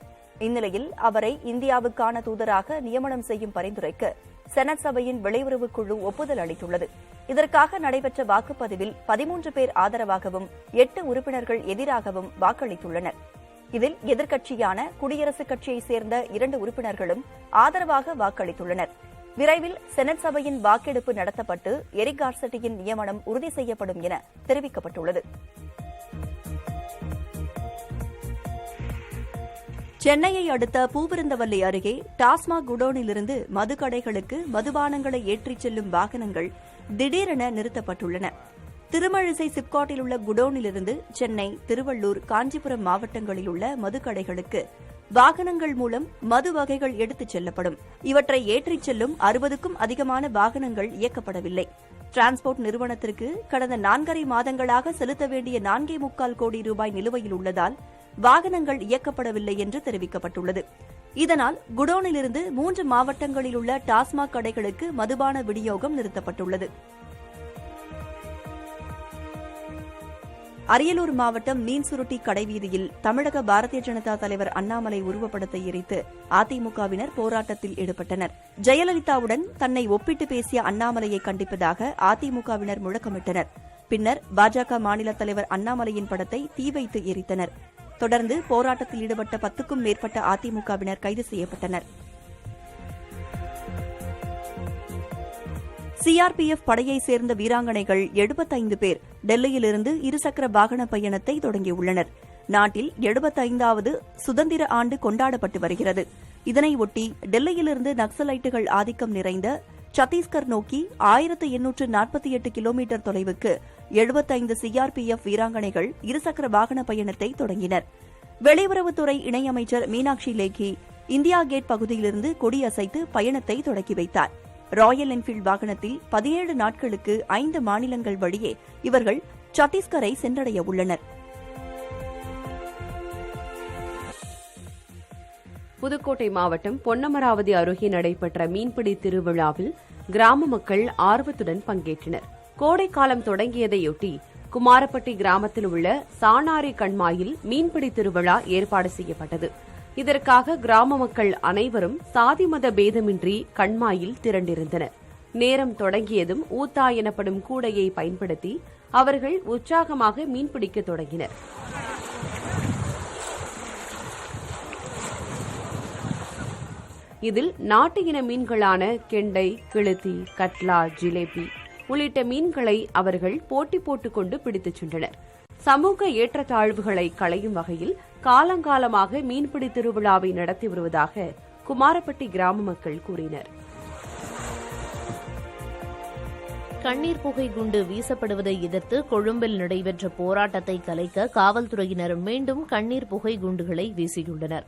இந்நிலையில் அவரை இந்தியாவுக்கான தூதராக நியமனம் செய்யும் பரிந்துரைக்கு செனட் சபையின் வெளியுறவுக் குழு ஒப்புதல் அளித்துள்ளது. இதற்காக நடைபெற்ற வாக்குப்பதிவில் 13 பேர் ஆதரவாகவும் 8 உறுப்பினர்கள் எதிராகவும் வாக்களித்துள்ளனர். இதில் எதிர்க்கட்சியான குடியரசுக் கட்சியைச் சேர்ந்த 2 உறுப்பினர்களும் ஆதரவாக வாக்களித்துள்ளனர். விரைவில் செனட் சபையின் வாக்கெடுப்பு நடத்தப்பட்டு எரிக் கார்செட்டியின் நியமனம் உறுதி செய்யப்படும் என தெரிவிக்கப்பட்டுள்ளது. சென்னையை அடுத்த பூவிருந்தவல்லி அருகே டாஸ்மாக் குடோனிலிருந்து மதுக்கடைகளுக்கு மதுபானங்களை ஏற்றிச் செல்லும் வாகனங்கள் திடீரென நிறுத்தப்பட்டுள்ளன. திருமழிசை சிப்காட்டில் உள்ள குடோனிலிருந்து சென்னை, திருவள்ளூர், காஞ்சிபுரம் மாவட்டங்களில் உள்ள மதுக்கடைகளுக்கு வாகனங்கள் மூலம் மது வகைகள் எடுத்துச் செல்லப்படும். இவற்றை ஏற்றிச் செல்லும் 60க்கும் அதிகமான வாகனங்கள் இயக்கப்படவில்லை. டிரான்ஸ்போர்ட் நிறுவனத்திற்கு கடந்த 4.5 மாதங்களாக செலுத்த வேண்டிய 4.25 கோடி ரூபாய் நிலுவையில் உள்ளதால் வாகனங்கள் இயக்கப்படவில்லை என்று தெரிவிக்கப்பட்டுள்ளது. இதனால் குடோனிலிருந்து 3 மாவட்டங்களில் உள்ள டாஸ்மாக் கடைகளுக்கு மதுபான விநியோகம் நிறுத்தப்பட்டுள்ளது. அரியலூர் மாவட்டம் மீன்சுருட்டி கடைவீதியில் தமிழக பாரதிய ஜனதா தலைவர் அண்ணாமலை உருவப்படத்தை எரித்து அதிமுகவினர் போராட்டத்தில் ஈடுபட்டனர். ஜெயலலிதாவுடன் தன்னை ஒப்பிட்டு பேசிய அண்ணாமலையை கண்டிப்பதாக அதிமுகவினர் முழக்கமிட்டனர். பின்னர் பாஜக மாநில தலைவர் அண்ணாமலையின் படத்தை தீ வைத்து எரித்தனர். தொடர்ந்து போராட்டத்தில் ஈடுபட்ட 10க்கும் மேற்பட்ட அதிமுகவினர் கைது செய்யப்பட்டனர். சிஆர்பிஎஃப் படையைச் சேர்ந்த வீராங்கனைகள் 75 பேர் டெல்லியிலிருந்து இருசக்கர வாகன பயணத்தை தொடங்கியுள்ளனர். நாட்டில் 75வது சுதந்திர ஆண்டு கொண்டாடப்பட்டு வருகிறது. இதனையொட்டி டெல்லியிலிருந்து நக்சலைட்டுகள் ஆதிக்கம் நிறைந்த சத்தீஸ்கர் நோக்கி 1848 கிலோமீட்டர் தொலைவுக்கு 75 சிஆர்பிஎஃப் வீராங்கனைகள் இருசக்கர வாகன பயணத்தை தொடங்கினர். வெளியுறவுத்துறை இணையமைச்சர் மீனாட்சி லேக்கி இந்தியா கேட் பகுதியிலிருந்து கொடியசைத்து பயணத்தை தொடக்கி வைத்தார். ராயல் என்ஃபீல்டு வாகனத்தில் 17 நாட்களுக்கு 5 மாநிலங்கள் வழியே இவர்கள் சத்தீஸ்கரை சென்றடைய உள்ளனர். புதுக்கோட்டை மாவட்டம் பொன்னமராவதி அருகே நடைபெற்ற மீன்பிடி திருவிழாவில் கிராம மக்கள் ஆர்வத்துடன் பங்கேற்றனர். கோடைக்காலம் தொடங்கியதையொட்டி குமாரப்பட்டி கிராமத்தில் உள்ள சாணாரி கண்மாயில் மீன்பிடி திருவிழா ஏற்பாடு செய்யப்பட்டது. இதற்காக கிராம மக்கள் அனைவரும் சாதி மத பேதமின்றி கண்மாயில் திரண்டிருந்தனர். நேரம் தொடங்கியதும் ஊத்தா எனப்படும் கூடையை பயன்படுத்தி அவர்கள் உற்சாகமாக மீன்பிடிக்க தொடங்கினர். இதில் நாட்டு இன மீன்களான கெண்டை, கிழுத்தி, கட்லா, ஜிலேபி உள்ளிட்ட மீன்களை அவர்கள் போட்டி போட்டுக்கொண்டு பிடித்துச் சென்றனர். சமூக ஏற்றத்தாழ்வுகளை களையும் வகையில் காலங்காலமாக மீன்பிடி திருவிழாவை நடத்தி வருவதாக குமாரப்பட்டி கிராம மக்கள் கூறினர். கண்ணீர் புகை குண்டு வீசப்படுவதை எதிர்த்து கொழும்பில் நடைபெற்ற போராட்டத்தை கலைக்க காவல்துறையினர் மீண்டும் கண்ணீர் புகை குண்டுகளை வீசியுள்ளனர்.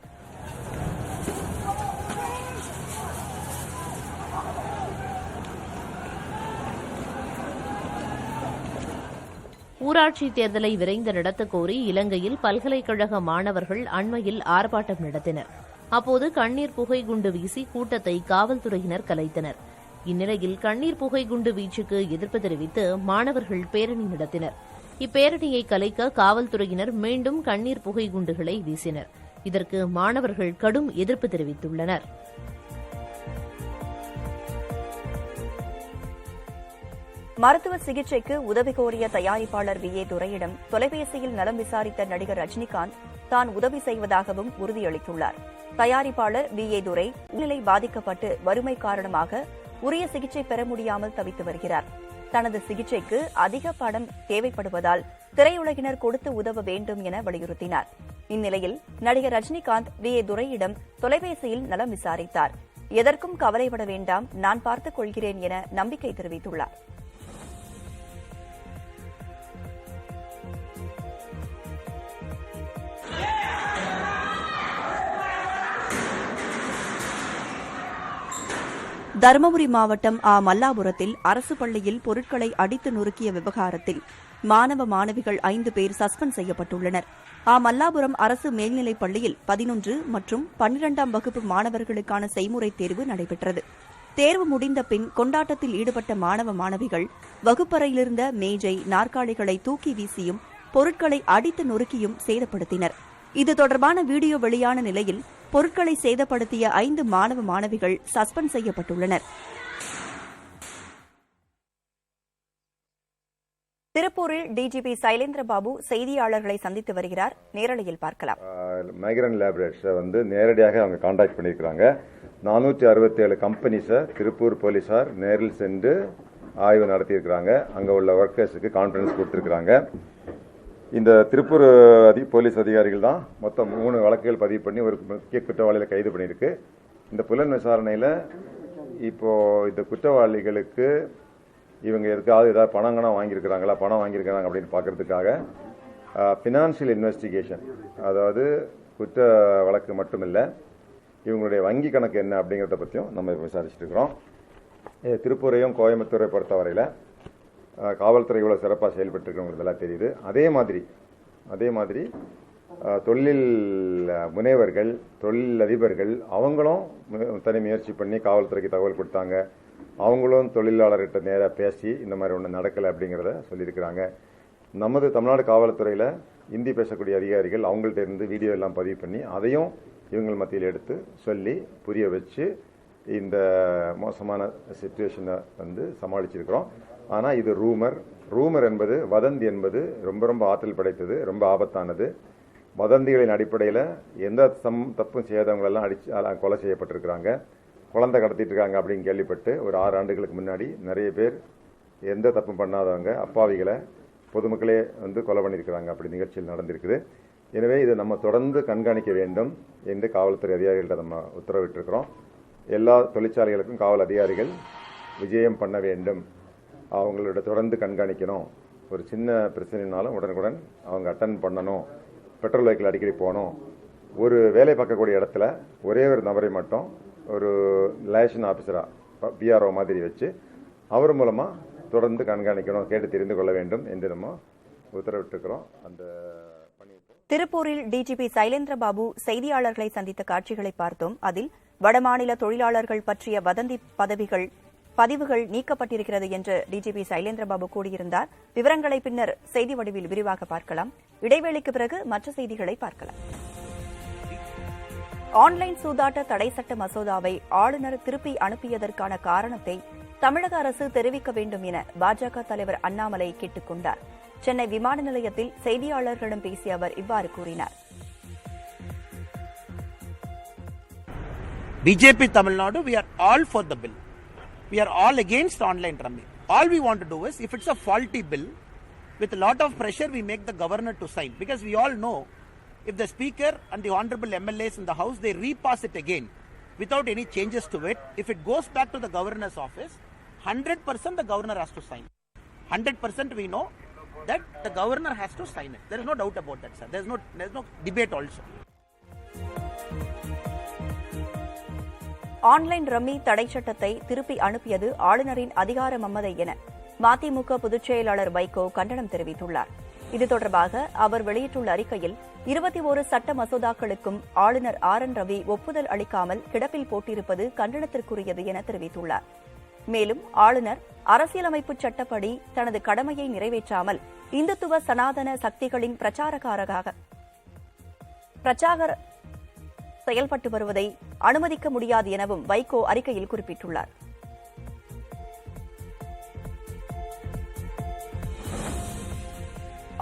ஊராட்சி தேர்தலை விரைந்து நடத்தக் கோரி இலங்கையில் பல்கலைக்கழக மாணவர்கள் அண்மையில் ஆர்ப்பாட்டம் நடத்தினர். அப்போது கண்ணீர் புகை குண்டு வீசி கூட்டத்தை காவல்துறையினர் கலைத்தனர். இந்நிலையில் கண்ணீர் புகை குண்டு வீச்சுக்கு எதிர்ப்பு தெரிவித்து மாணவர்கள் பேரணி நடத்தினர். இப்பேரணியை கலைக்க காவல்துறையினர் மீண்டும் கண்ணீர் புகை குண்டுகளை வீசினர். இதற்கு மாணவர்கள் கடும் எதிர்ப்பு தெரிவித்துள்ளனர். மருத்துவ சிகிச்சைக்கு உதவி கோரிய தயாரிப்பாளர் வி.ஏ. துரையிடம் தொலைபேசியில் நலம் விசாரித்த நடிகர் ரஜினிகாந்த் தான் உதவி செய்வதாகவும் உறுதியளித்துள்ளார். தயாரிப்பாளர் வி.ஏ. துரை உடல்நிலை பாதிக்கப்பட்டு வறுமை காரணமாக உரிய சிகிச்சை பெற முடியாமல் தவித்து வருகிறார். தனது சிகிச்சைக்கு அதிக பணம் தேவைப்படுவதால் திரையுலகினர் கொடுத்து உதவ வேண்டும் என வலியுறுத்தினார். இந்நிலையில் நடிகர் ரஜினிகாந்த் வி.ஏ. துரையிடம் தொலைபேசியில் நலம் விசாரித்தார். எதற்கும் கவலைப்பட வேண்டாம், நான் பார்த்துக் கொள்கிறேன் என நம்பிக்கை தெரிவித்துள்ளார். தருமபுரி மாவட்டம் மல்லாபுரத்தில் அரசு பள்ளியில் பொருட்களை அடித்து நொறுக்கிய விவகாரத்தில் மாணவ மாணவிகள் 5 பேர் சஸ்பெண்ட் செய்யப்பட்டுள்ளனர். மல்லாபுரம் அரசு மேல்நிலைப் பள்ளியில் 11 மற்றும் 12ஆம் வகுப்பு மாணவர்களுக்கான செய்முறை தேர்வு நடைபெற்றது. தேர்வு முடிந்த பின் கொண்டாட்டத்தில் ஈடுபட்ட மாணவ மாணவிகள் வகுப்பறையிலிருந்த மேஜை, நாற்காலிகளை தூக்கி வீசியும் பொருட்களை அடித்து நொறுக்கியும் சேதப்படுத்தினர். இது தொடர்பான வீடியோ வெளியான நிலையில் பொருட்களை சேதப்படுத்திய 5 மாணவ மாணவிகள் சஸ்பெண்ட் செய்யப்பட்டுள்ளனர். திருப்பூரில் டிஜிபி சைலேந்திரபாபு செய்தியாளர்களை சந்தித்து வருகிறார். நேரலையில் பார்க்கலாம். மைக்ரன் லேபரேட்டர்ஸை நேரடியாக அவங்க கான்டாக்ட் பண்ணியிருக்கிறாங்க. 467 கம்பெனிஸை திருப்பூர் போலீசார் நேரில் சென்று ஆய்வு நடத்தியிருக்கிறாங்க. அங்கே உள்ள ஒர்க்கர்ஸுக்கு கான்ஃபரன்ஸ் கொடுத்துருக்குறாங்க. இந்த திருப்பூர் போலீஸ் அதிகாரிகள் தான் மொத்தம் 3 வழக்குகள் பதிவு பண்ணி ஒரு முக்கிய குற்றவாளிகளை கைது பண்ணியிருக்கு. இந்த புலன் விசாரணையில் இப்போ இந்த குற்றவாளிகளுக்கு இவங்க ஏதாவது பணம் வாங்கியிருக்கிறாங்களா, பணம் வாங்கியிருக்கிறாங்க அப்படின்னு பார்க்கறதுக்காக ஃபினான்ஷியல் இன்வெஸ்டிகேஷன், அதாவது குற்ற வழக்கு மட்டுமில்லை, இவங்களுடைய வங்கி கணக்கு என்ன அப்படிங்கிறத பற்றியும் நம்ம விசாரிச்சுட்டு இருக்கிறோம். திருப்பூரையும் கோயம்புத்தூரை பொறுத்தவரையில் காவல்துறை இவ்வளோ சிறப்பாக செயல்பட்டுருக்கிறவங்களுக்கெல்லாம் தெரியுது. அதே மாதிரி தொழில் முனைவர்கள், தொழில் அதிபர்கள் அவங்களும் தனி முயற்சி பண்ணி காவல்துறைக்கு தகவல் கொடுத்தாங்க. அவங்களும் தொழிலாளர்கிட்ட நேராக பேசி இந்த மாதிரி ஒன்று நடக்கலை அப்படிங்கிறத சொல்லியிருக்கிறாங்க. நமது தமிழ்நாடு காவல்துறையில் இந்தி பேசக்கூடிய அதிகாரிகள் அவங்கள்ட்ட இருந்து வீடியோ எல்லாம் பதிவு பண்ணி அதையும் இவங்கள் மத்தியில் எடுத்து சொல்லி புரிய வச்சு இந்த மோசமான சிச்சுவேஷனை சமாளிச்சிருக்கிறோம். ஆனால் இது ரூமர் என்பது, வதந்தி என்பது ரொம்ப ரொம்ப ஆற்றல் படைத்தது, ரொம்ப ஆபத்தானது. வதந்திகளின் அடிப்படையில் எந்த தப்பும் செய்யாதவங்களெல்லாம் கொலை செய்யப்பட்டிருக்கிறாங்க, குழந்தை கடத்திட்டு இருக்காங்க அப்படின்னு கேள்விப்பட்டு ஒரு 6 ஆண்டுகளுக்கு முன்னாடி நிறைய பேர் எந்த தப்பும் பண்ணாதவங்க அப்பாவிகளை பொதுமக்களே கொலை பண்ணியிருக்கிறாங்க. அப்படி நிகழ்ச்சியில் நடந்திருக்குது. எனவே இதை நம்ம தொடர்ந்து கண்காணிக்க வேண்டும் என்று காவல்துறை அதிகாரிகள்ட்ட நம்ம உத்தரவிட்டிருக்கிறோம். எல்லா தொழிற்சாலைகளுக்கும் காவல் அதிகாரிகள் விஜயம் பண்ண வேண்டும், அவங்களோட தொடர்ந்து கண்காணிக்கணும். ஒரு சின்ன பிரச்சனைனாலும் உடனுக்குடன் அவங்க அட்டன் பண்ணணும். பெட்ரோல் வெஹிக்கிள் அடிக்கடி போகணும். ஒரு வேலை பார்க்கக்கூடிய இடத்துல ஒரே ஒரு நபரை மட்டும் ஒரு லைசன் ஆஃபீஸராக பிஆர்ஓ மாதிரி வச்சு அவர் மூலமாக தொடர்ந்து கண்காணிக்கணும், கேட்டு தெரிந்து கொள்ள வேண்டும் என்று நம்ம உத்தரவிட்டிருக்கிறோம். அந்த திருப்பூரில் டிஜிபி சைலேந்திரபாபு செய்தியாளர்களை சந்தித்த காட்சிகளை பார்த்தோம். அதில் வடமாநில தொழிலாளர்கள் பற்றிய வதந்தி பதிவுகள் நீக்கப்பட்டிருக்கிறது என்று டிஜிபி சைலேந்திரபாபு கூறியிருந்தார். விவரங்களை பின்னர் செய்தி வடிவில் விரிவாக பார்க்கலாம். இடைவேளைக்கு பிறகு மற்ற செய்திகளை பார்க்கலாம். ஆன்லைன் சூதாட்ட தடை சட்ட மசோதாவை ஆளுநர் திருப்பி அனுப்பியதற்கான காரணத்தை தமிழக அரசு தெரிவிக்க வேண்டும் என பாஜக தலைவர் அண்ணாமலை கேட்டுக் கொண்டார். சென்னை விமான நிலையத்தில் செய்தியாளர்களிடம் பேசிய அவர் இவ்வாறு கூறினார். BJP Tamil Nadu, we are all for the bill. We are all against online rummy. All we want to do is, if it's a faulty bill, with a lot of pressure, we make the governor to sign. Because we all know, if the speaker and the honorable MLAs in the house, they repass it again without any changes to it, if it goes back to the governor's office, 100% the governor has to sign. 100% we know that the governor has to sign it. There is no doubt about that, sir. There is no debate also. Online rummy தடை சட்டத்தை திருப்பி அனுப்பியது ஆளுநரின் அதிகார மமதை என மதிமுக பொதுச் செயலாளர் வைகோ கண்டனம் தெரிவித்துள்ளார். இது தொடர்பாக அவர் வெளியிட்டுள்ள அறிக்கையில் 21 சட்ட மசோதாக்களுக்கும் ஆளுநர் RN ரவி ஒப்புதல் அளிக்காமல் கிடப்பில் போட்டிருப்பது கண்டனத்திற்குரியது என தெரிவித்துள்ளார். மேலும் ஆளுநர் அரசியலமைப்பு சட்டப்படி தனது கடமையை நிறைவேற்றாமல் இந்துத்துவ சனாதன சக்திகளின் பிரச்சார செயல்பட்டு வருவதை அனுமதிக்க முடியாது எனவும் வைகோ அறிக்கையில் குறிப்பிட்டுள்ளார்.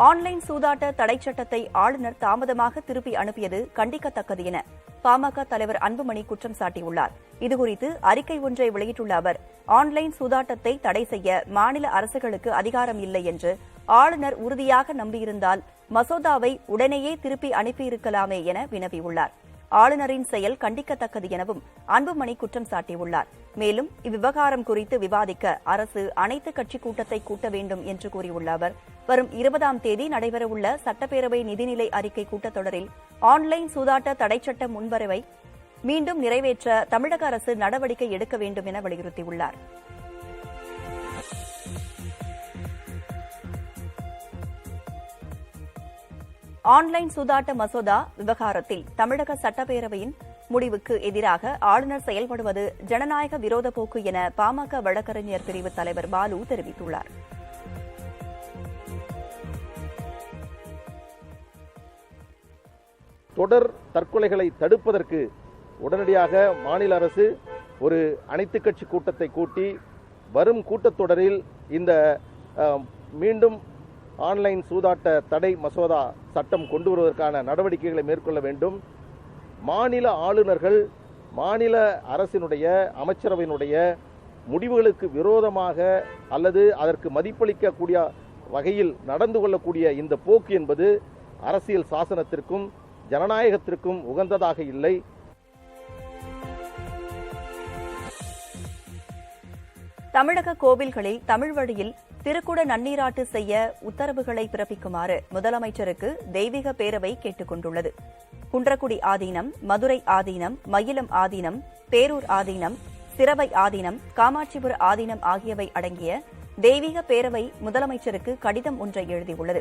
ஆன்லைன் சூதாட்ட தடை சட்டத்தை ஆளுநர் தாமதமாக திருப்பி அனுப்பியது கண்டிக்கத்தக்கது என பாமக தலைவர் அன்புமணி குற்றம் சாட்டியுள்ளார். இதுகுறித்து அறிக்கை ஒன்றை வெளியிட்டுள்ள அவர், ஆன்லைன் சூதாட்டத்தை தடை செய்ய மாநில அரசுகளுக்கு அதிகாரம் இல்லை என்று ஆளுநர் உறுதியாக நம்பியிருந்தால் மசோதாவை உடனேயே திருப்பி அனுப்பியிருக்கலாமே என வினவியுள்ளார். ஆளுநரின் செயல் கண்டிக்கத்தக்கது எனவும் அன்புமணி குற்றம் சாட்டியுள்ளார். மேலும் இவ்விவகாரம் குறித்து விவாதிக்க அரசு அனைத்து கட்சி கூட்டத்தை கூட்ட வேண்டும் என்று கூறியுள்ள அவர், வரும் 20ஆம் தேதி நடைபெறவுள்ள சட்டப்பேரவை நிதிநிலை அறிக்கை கூட்டத்தொடரில் ஆன்லைன் சூதாட்ட தடை சட்ட முன்வரவை மீண்டும் நிறைவேற்ற தமிழக அரசு நடவடிக்கை எடுக்க வேண்டும் என வலியுறுத்தியுள்ளார். ஆன்லைன் சூதாட்ட மசோதா விவகாரத்தில் தமிழக சட்டப்பேரவையின் முடிவுக்கு எதிராக ஆளுநர் செயல்படுவது ஜனநாயக விரோத போக்கு என பாமக வழக்கறிஞர் பிரிவு தலைவர் பாலு தெரிவித்துள்ளார். தொடர் தற்கொலைகளை தடுப்பதற்கு உடனடியாக மாநில அரசு ஒரு அனைத்து கட்சி கூட்டத்தை கூட்டி வரும் கூட்டத்தொடரில் இந்த மீண்டும் ஆன்லைன் சூதாட்ட தடை மசோதா சட்டம் கொண்டு வருவதற்கான நடவடிக்கைகளை மேற்கொள்ள வேண்டும். மாநில ஆளுநர்கள் மாநில அரசினுடைய அமைச்சரவையினுடைய முடிவுகளுக்கு விரோதமாக அல்லது அதற்கு மதிப்பளிக்கக்கூடிய வகையில் நடந்து கொள்ளக்கூடிய இந்த போக்கு என்பது அரசியல் சாசனத்திற்கும் ஜனநாயகத்திற்கும் உகந்ததாக இல்லை. தமிழக கோவில்களில் தமிழ் வழியில் திருக்குட நன்னீராட்டு செய்ய உத்தரவுகளை பிறப்பிக்குமாறு முதலமைச்சருக்கு தெய்வீக பேரவை கேட்டுக் கொண்டுள்ளது. குன்றக்குடி ஆதீனம், மதுரை ஆதீனம், மயிலம் ஆதீனம், பேரூர் ஆதீனம், சிரவை ஆதீனம், காமாட்சிபுர ஆதீனம் ஆகியவை அடங்கிய தெய்வீக பேரவை முதலமைச்சருக்கு கடிதம் ஒன்றை எழுதியுள்ளது.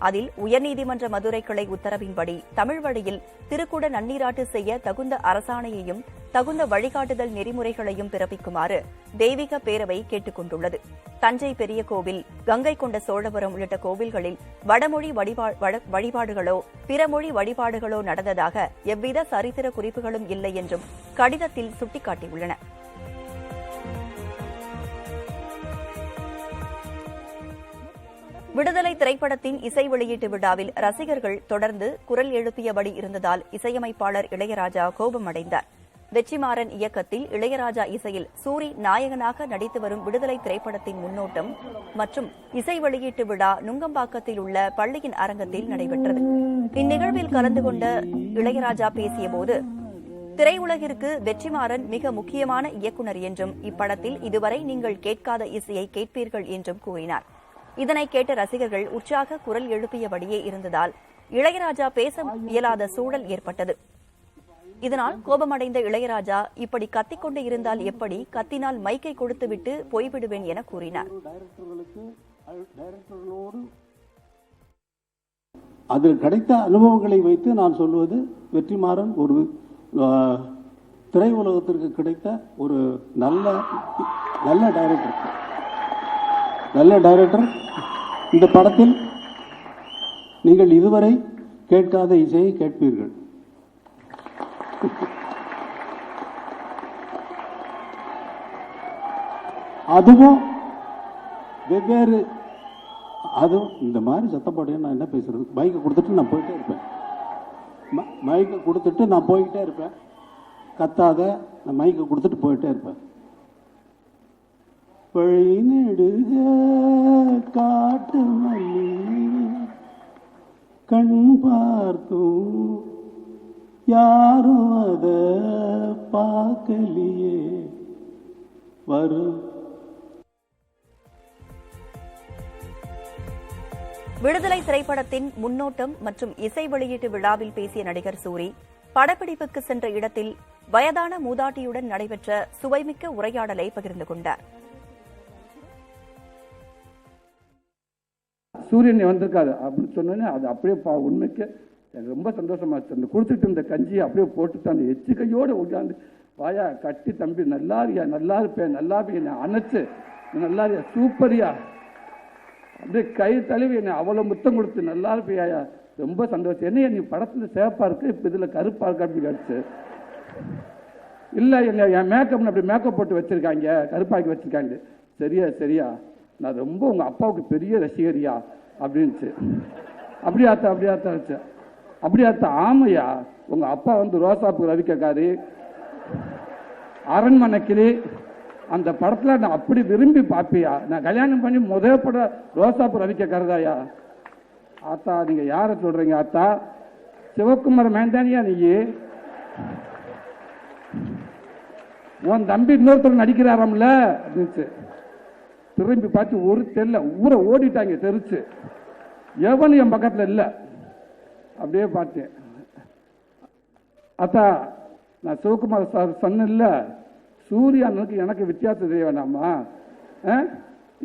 அதில் உயர்நீதிமன்ற மதுரை கிளை உத்தரவின்படி தமிழ் வழியில் திருக்குட நன்னீராட்டு செய்ய தகுந்த அரசாணையையும் தகுந்த வழிகாட்டுதல் நெறிமுறைகளையும் பிறப்பிக்குமாறு தெய்வீக பேரவை கேட்டுக் கொண்டுள்ளது. தஞ்சை பெரிய கோவில், கங்கை கொண்ட சோழபுரம் உள்ளிட்ட கோவில்களில் வடமொழி வழிபாடுகளோ பிறமொழி வழிபாடுகளோ நடந்ததாக எவ்வித சரித்திர குறிப்புகளும் இல்லை என்றும் கடிதத்தில் சுட்டிக்காட்டியுள்ளன. விடுதலை திரைப்படத்தின் இசை வெளியீட்டு விழாவில் ரசிகர்கள் தொடர்ந்து குரல் எழுப்பியபடி இருந்ததால் இசையமைப்பாளர் இளையராஜா கோபமடைந்தார். வெற்றிமாறன் இயக்கத்தில் இளையராஜா இசையில் சூரி நாயகனாக நடித்து வரும் விடுதலை திரைப்படத்தின் முன்னோட்டம் மற்றும் இசை வெளியீட்டு விழா நுங்கம்பாக்கத்தில் உள்ள பள்ளியின் அரங்கத்தில் நடைபெற்றது. இந்நிகழ்வில் கலந்து கொண்ட இளையராஜா பேசியபோது, திரையுலகிற்கு வெற்றிமாறன் மிக முக்கியமான இயக்குநர் என்றும் இப்படத்தில் இதுவரை நீங்கள் கேட்காத இசையை கேட்பீர்கள் என்றும் கூறினார். இதனை கேட்ட ரசிகர்கள் உற்சாக குரல் எழுப்பியபடியே இருந்ததால் இளையராஜா பேச இயலாத சூழல் ஏற்பட்டது. இதனால் கோபமடைந்த இளையராஜா, இப்படி கத்திக்கொண்டு இருந்தால் எப்படி, கத்தினால் மைக்கை கொடுத்துவிட்டு போய்விடுவேன் என கூறினார். அதில் கிடைத்த அனுபவங்களை வைத்து நான் சொல்வது, வெற்றிமாறன் ஒரு திரையுலகத்திற்கு கிடைத்த ஒரு நல்ல டைரக்டர். இந்த படத்தில் நீங்கள் இதுவரை கேட்காத இசையை கேட்பீர்கள். அதுவும் வெவ்வேறு, அதுவும் இந்த மாதிரி சத்தப்பாடு நான் என்ன பேசுறது, மைக்கை கொடுத்துட்டு நான் போயிட்டே இருப்பேன். கத்தாத, நான் மைக்கை கொடுத்துட்டு போயிட்டே இருப்பேன். வழி நெடுக காட்டு மல்லி கண் பார்த்தும் யாரும் அத பார்க்கலையே வரும். விடுதலை திரைப்படத்தின் முன்னோட்டம் மற்றும் இசை வெளியீட்டு விழாவில் பேசிய நடிகர் சூரி, படப்பிடிப்புக்கு சென்ற இடத்தில் வயதான மூதாட்டியுடன் நடைபெற்ற சுவைமிக்க உரையாடலை பகிர்ந்து கொண்டார். சூரியன் வந்திருக்காரு அப்படின்னு சொன்னோன்னே அது அப்படியே உண்மைக்கு எனக்கு ரொம்ப சந்தோஷமாச்சு. அந்த கொடுத்துட்டு இருந்த கஞ்சியை அப்படியே போட்டுட்டு அந்த எச்சு கையோடு உட்காந்து வாயா கட்டி, தம்பி நல்லாரியா, நல்லா இருப்பேன், நல்லா என்னை அணைச்சு நல்லாரியா, சூப்பரியா, அப்படியே கை தழுவி என்னை அவ்வளோ முத்தம் கொடுத்து நல்லா இருப்பியாயா, ரொம்ப சந்தோஷம். என்னையா நீ படத்தில் சேப்பா இருக்கு, இப்போ இதில் கருப்பா இருக்கு அப்படி கடிச்சு. இல்லை என்ன என் மேக்கப் அப்படி மேக்கப் போட்டு வச்சிருக்காங்க, கருப்பாக்கி வச்சிருக்காங்க. சரியா நான் ரொம்ப உங்கள் அப்பாவுக்கு பெரிய ரசிகரியா அப்படின்ச்சு. அப்படியாத்தா ஆமையா, உங்கள் அப்பா வந்து ரோசாப்பு ரவிக்கக்காரி, அரண்மனைக்கிளி, அந்த படத்தில் நான் அப்படி விரும்பி பார்ப்பியா, நான் கல்யாணம் பண்ணி முதல் படம் ரோசாப்பு ரவிக்கக்காரதாயா. ஆத்தா நீங்கள் யாரை சொல்கிறீங்க ஆத்தா, சிவகுமார் மேந்தானியா நீ, உன் தம்பி இன்னொருத்தர் நடிக்கிறாராம்ல அப்படின்ச்சு. திரும்பி பார்த்து ஒரு தெரியல, ஊரை ஓடிட்டாங்க தெரிச்சு, எவனும் என் பக்கத்தில் இல்லை. அப்படியே பார்த்தேன், அத்தா நான் சிவகுமார் சார் சொன்ன சூர்யானுக்கு எனக்கு வித்தியாசம் தெரிய வேண்டாமா,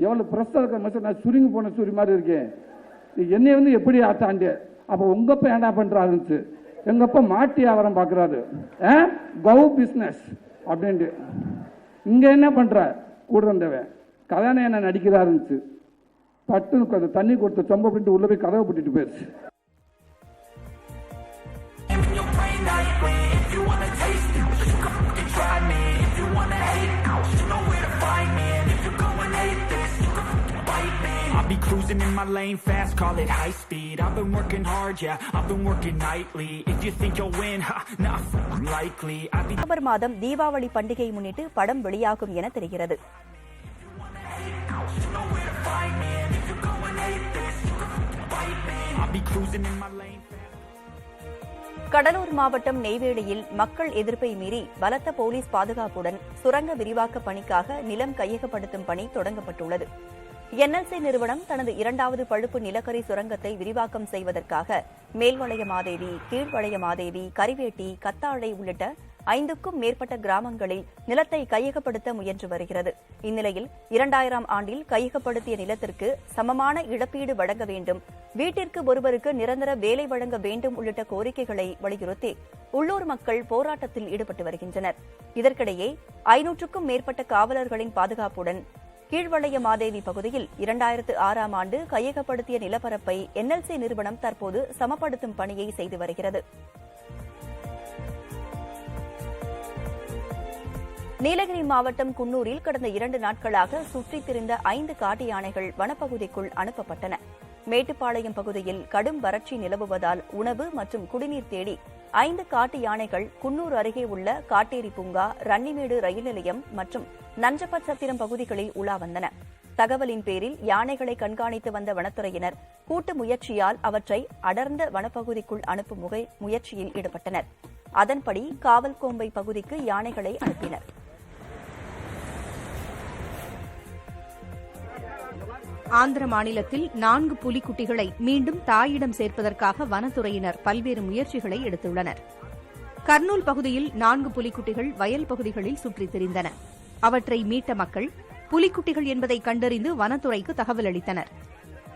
எவ்வளோ பிரஸ்டாக இருக்கிற மாதிரி நான் சுருங்கி போன சூரிய மாதிரி இருக்கேன், நீ என்னை வந்து எப்படி ஆத்தாண்டு. அப்போ உங்கள் அப்பா என்ன பண்ணுறாருச்சு, எங்கள் அப்பா மாட்டி வியாபாரம் பார்க்குறாரு, கவு பிஸ்னஸ் அப்படின்ட்டு. இங்கே என்ன பண்ணுற கூட இருந்தவன் கல்யாணம் என்ன நடிக்கிறாருச்சு. பட்டு தண்ணி கொடுத்து சொம்ப பண்ணிட்டு உள்ள போய் கதவை போட்டுட்டு போயிடுச்சு. I'll be cruising cruising in my lane fast, call it high speed. I've been working hard, yeah, I've been working nightly. If you think you'll win, not likely. November மாதம் தீபாவளி பண்டிகையை முன்னிட்டு படம் வெளியாகும் என தெரிகிறது. கடலூர் மாவட்டம் நெய்வேலியில் மக்கள் எதிர்ப்பை மீறி பலத்த போலீஸ் பாதுகாப்புடன் சுரங்க விரிவாக்க பணிக்காக நிலம் கையகப்படுத்தும் பணி தொடங்கப்பட்டுள்ளது. என்எல்சி நிறுவனம் தனது 2வது பழுப்பு நிலக்கரி சுரங்கத்தை விரிவாக்கம் செய்வதற்காக மேல்வளையமாதேவி, கீழ்வளையமாதேவி, கரிவேட்டி, கத்தாழை உள்ளிட்ட 5க்கும் மேற்பட்ட கிராமங்களில் நிலத்தை கையகப்படுத்த முயன்று வருகிறது. இந்நிலையில் 2000 ஆண்டில் கையகப்படுத்திய நிலத்திற்கு சமமான இழப்பீடு வழங்க வேண்டும், வீட்டிற்கு ஒருவருக்கு நிரந்தர வேலை வழங்க வேண்டும் உள்ளிட்ட கோரிக்கைகளை வலியுறுத்தி உள்ளூர் மக்கள் போராட்டத்தில் ஈடுபட்டு வருகின்றனர். இதற்கிடையே 500க்கும் மேற்பட்ட காவலர்களின் பாதுகாப்புடன் கீழ்வளையமாதேவி பகுதியில் 2006ஆம் ஆண்டு கையகப்படுத்திய நிலப்பரப்பை என்எல்சி நிறுவனம் தற்போது சமப்படுத்தும் பணியை செய்து வருகிறது. நீலகிரி மாவட்டம் குன்னூரில் கடந்த 2 நாட்களாக சுற்றித் திரிந்த 5 காட்டு யானைகள் வனப்பகுதிக்குள் அனுப்பப்பட்டன. மேட்டுப்பாளையம் பகுதியில் கடும் வறட்சி நிலவுவதால் உணவு மற்றும் குடிநீர் தேடி 5 காட்டு யானைகள் குன்னூர் அருகே உள்ள காட்டேரி பூங்கா, ரன்னிமேடு ரயில் நிலையம் மற்றும் நஞ்சப்பச்சத்திரம் பகுதிகளில் உலா வந்தன. தகவலின் பேரில் யானைகளை கண்காணித்து வந்த வனத்துறையினர் கூட்டு முயற்சியால் அவற்றை அடர்ந்த வனப்பகுதிக்குள் அனுப்பும் முயற்சியில் ஈடுபட்டனர். அதன்படி காவல்கோம்பை பகுதிக்கு யானைகளை அனுப்பினர். ஆந்திர மாநிலத்தில் 4 புலிக்குட்டிகளை மீண்டும் தாயிடம் சேர்ப்பதற்காக வனத்துறையினர் பல்வேறு முயற்சிகளை எடுத்துள்ளனர். கர்னூல் பகுதியில் 4 புலிக்குட்டிகள் வயல் பகுதிகளில் சுற்றித் திரிந்தன. அவற்றை மீட்ட மக்கள் புலிக்குட்டிகள் என்பதை கண்டறிந்து வனத்துறைக்கு தகவல் அளித்தனர்.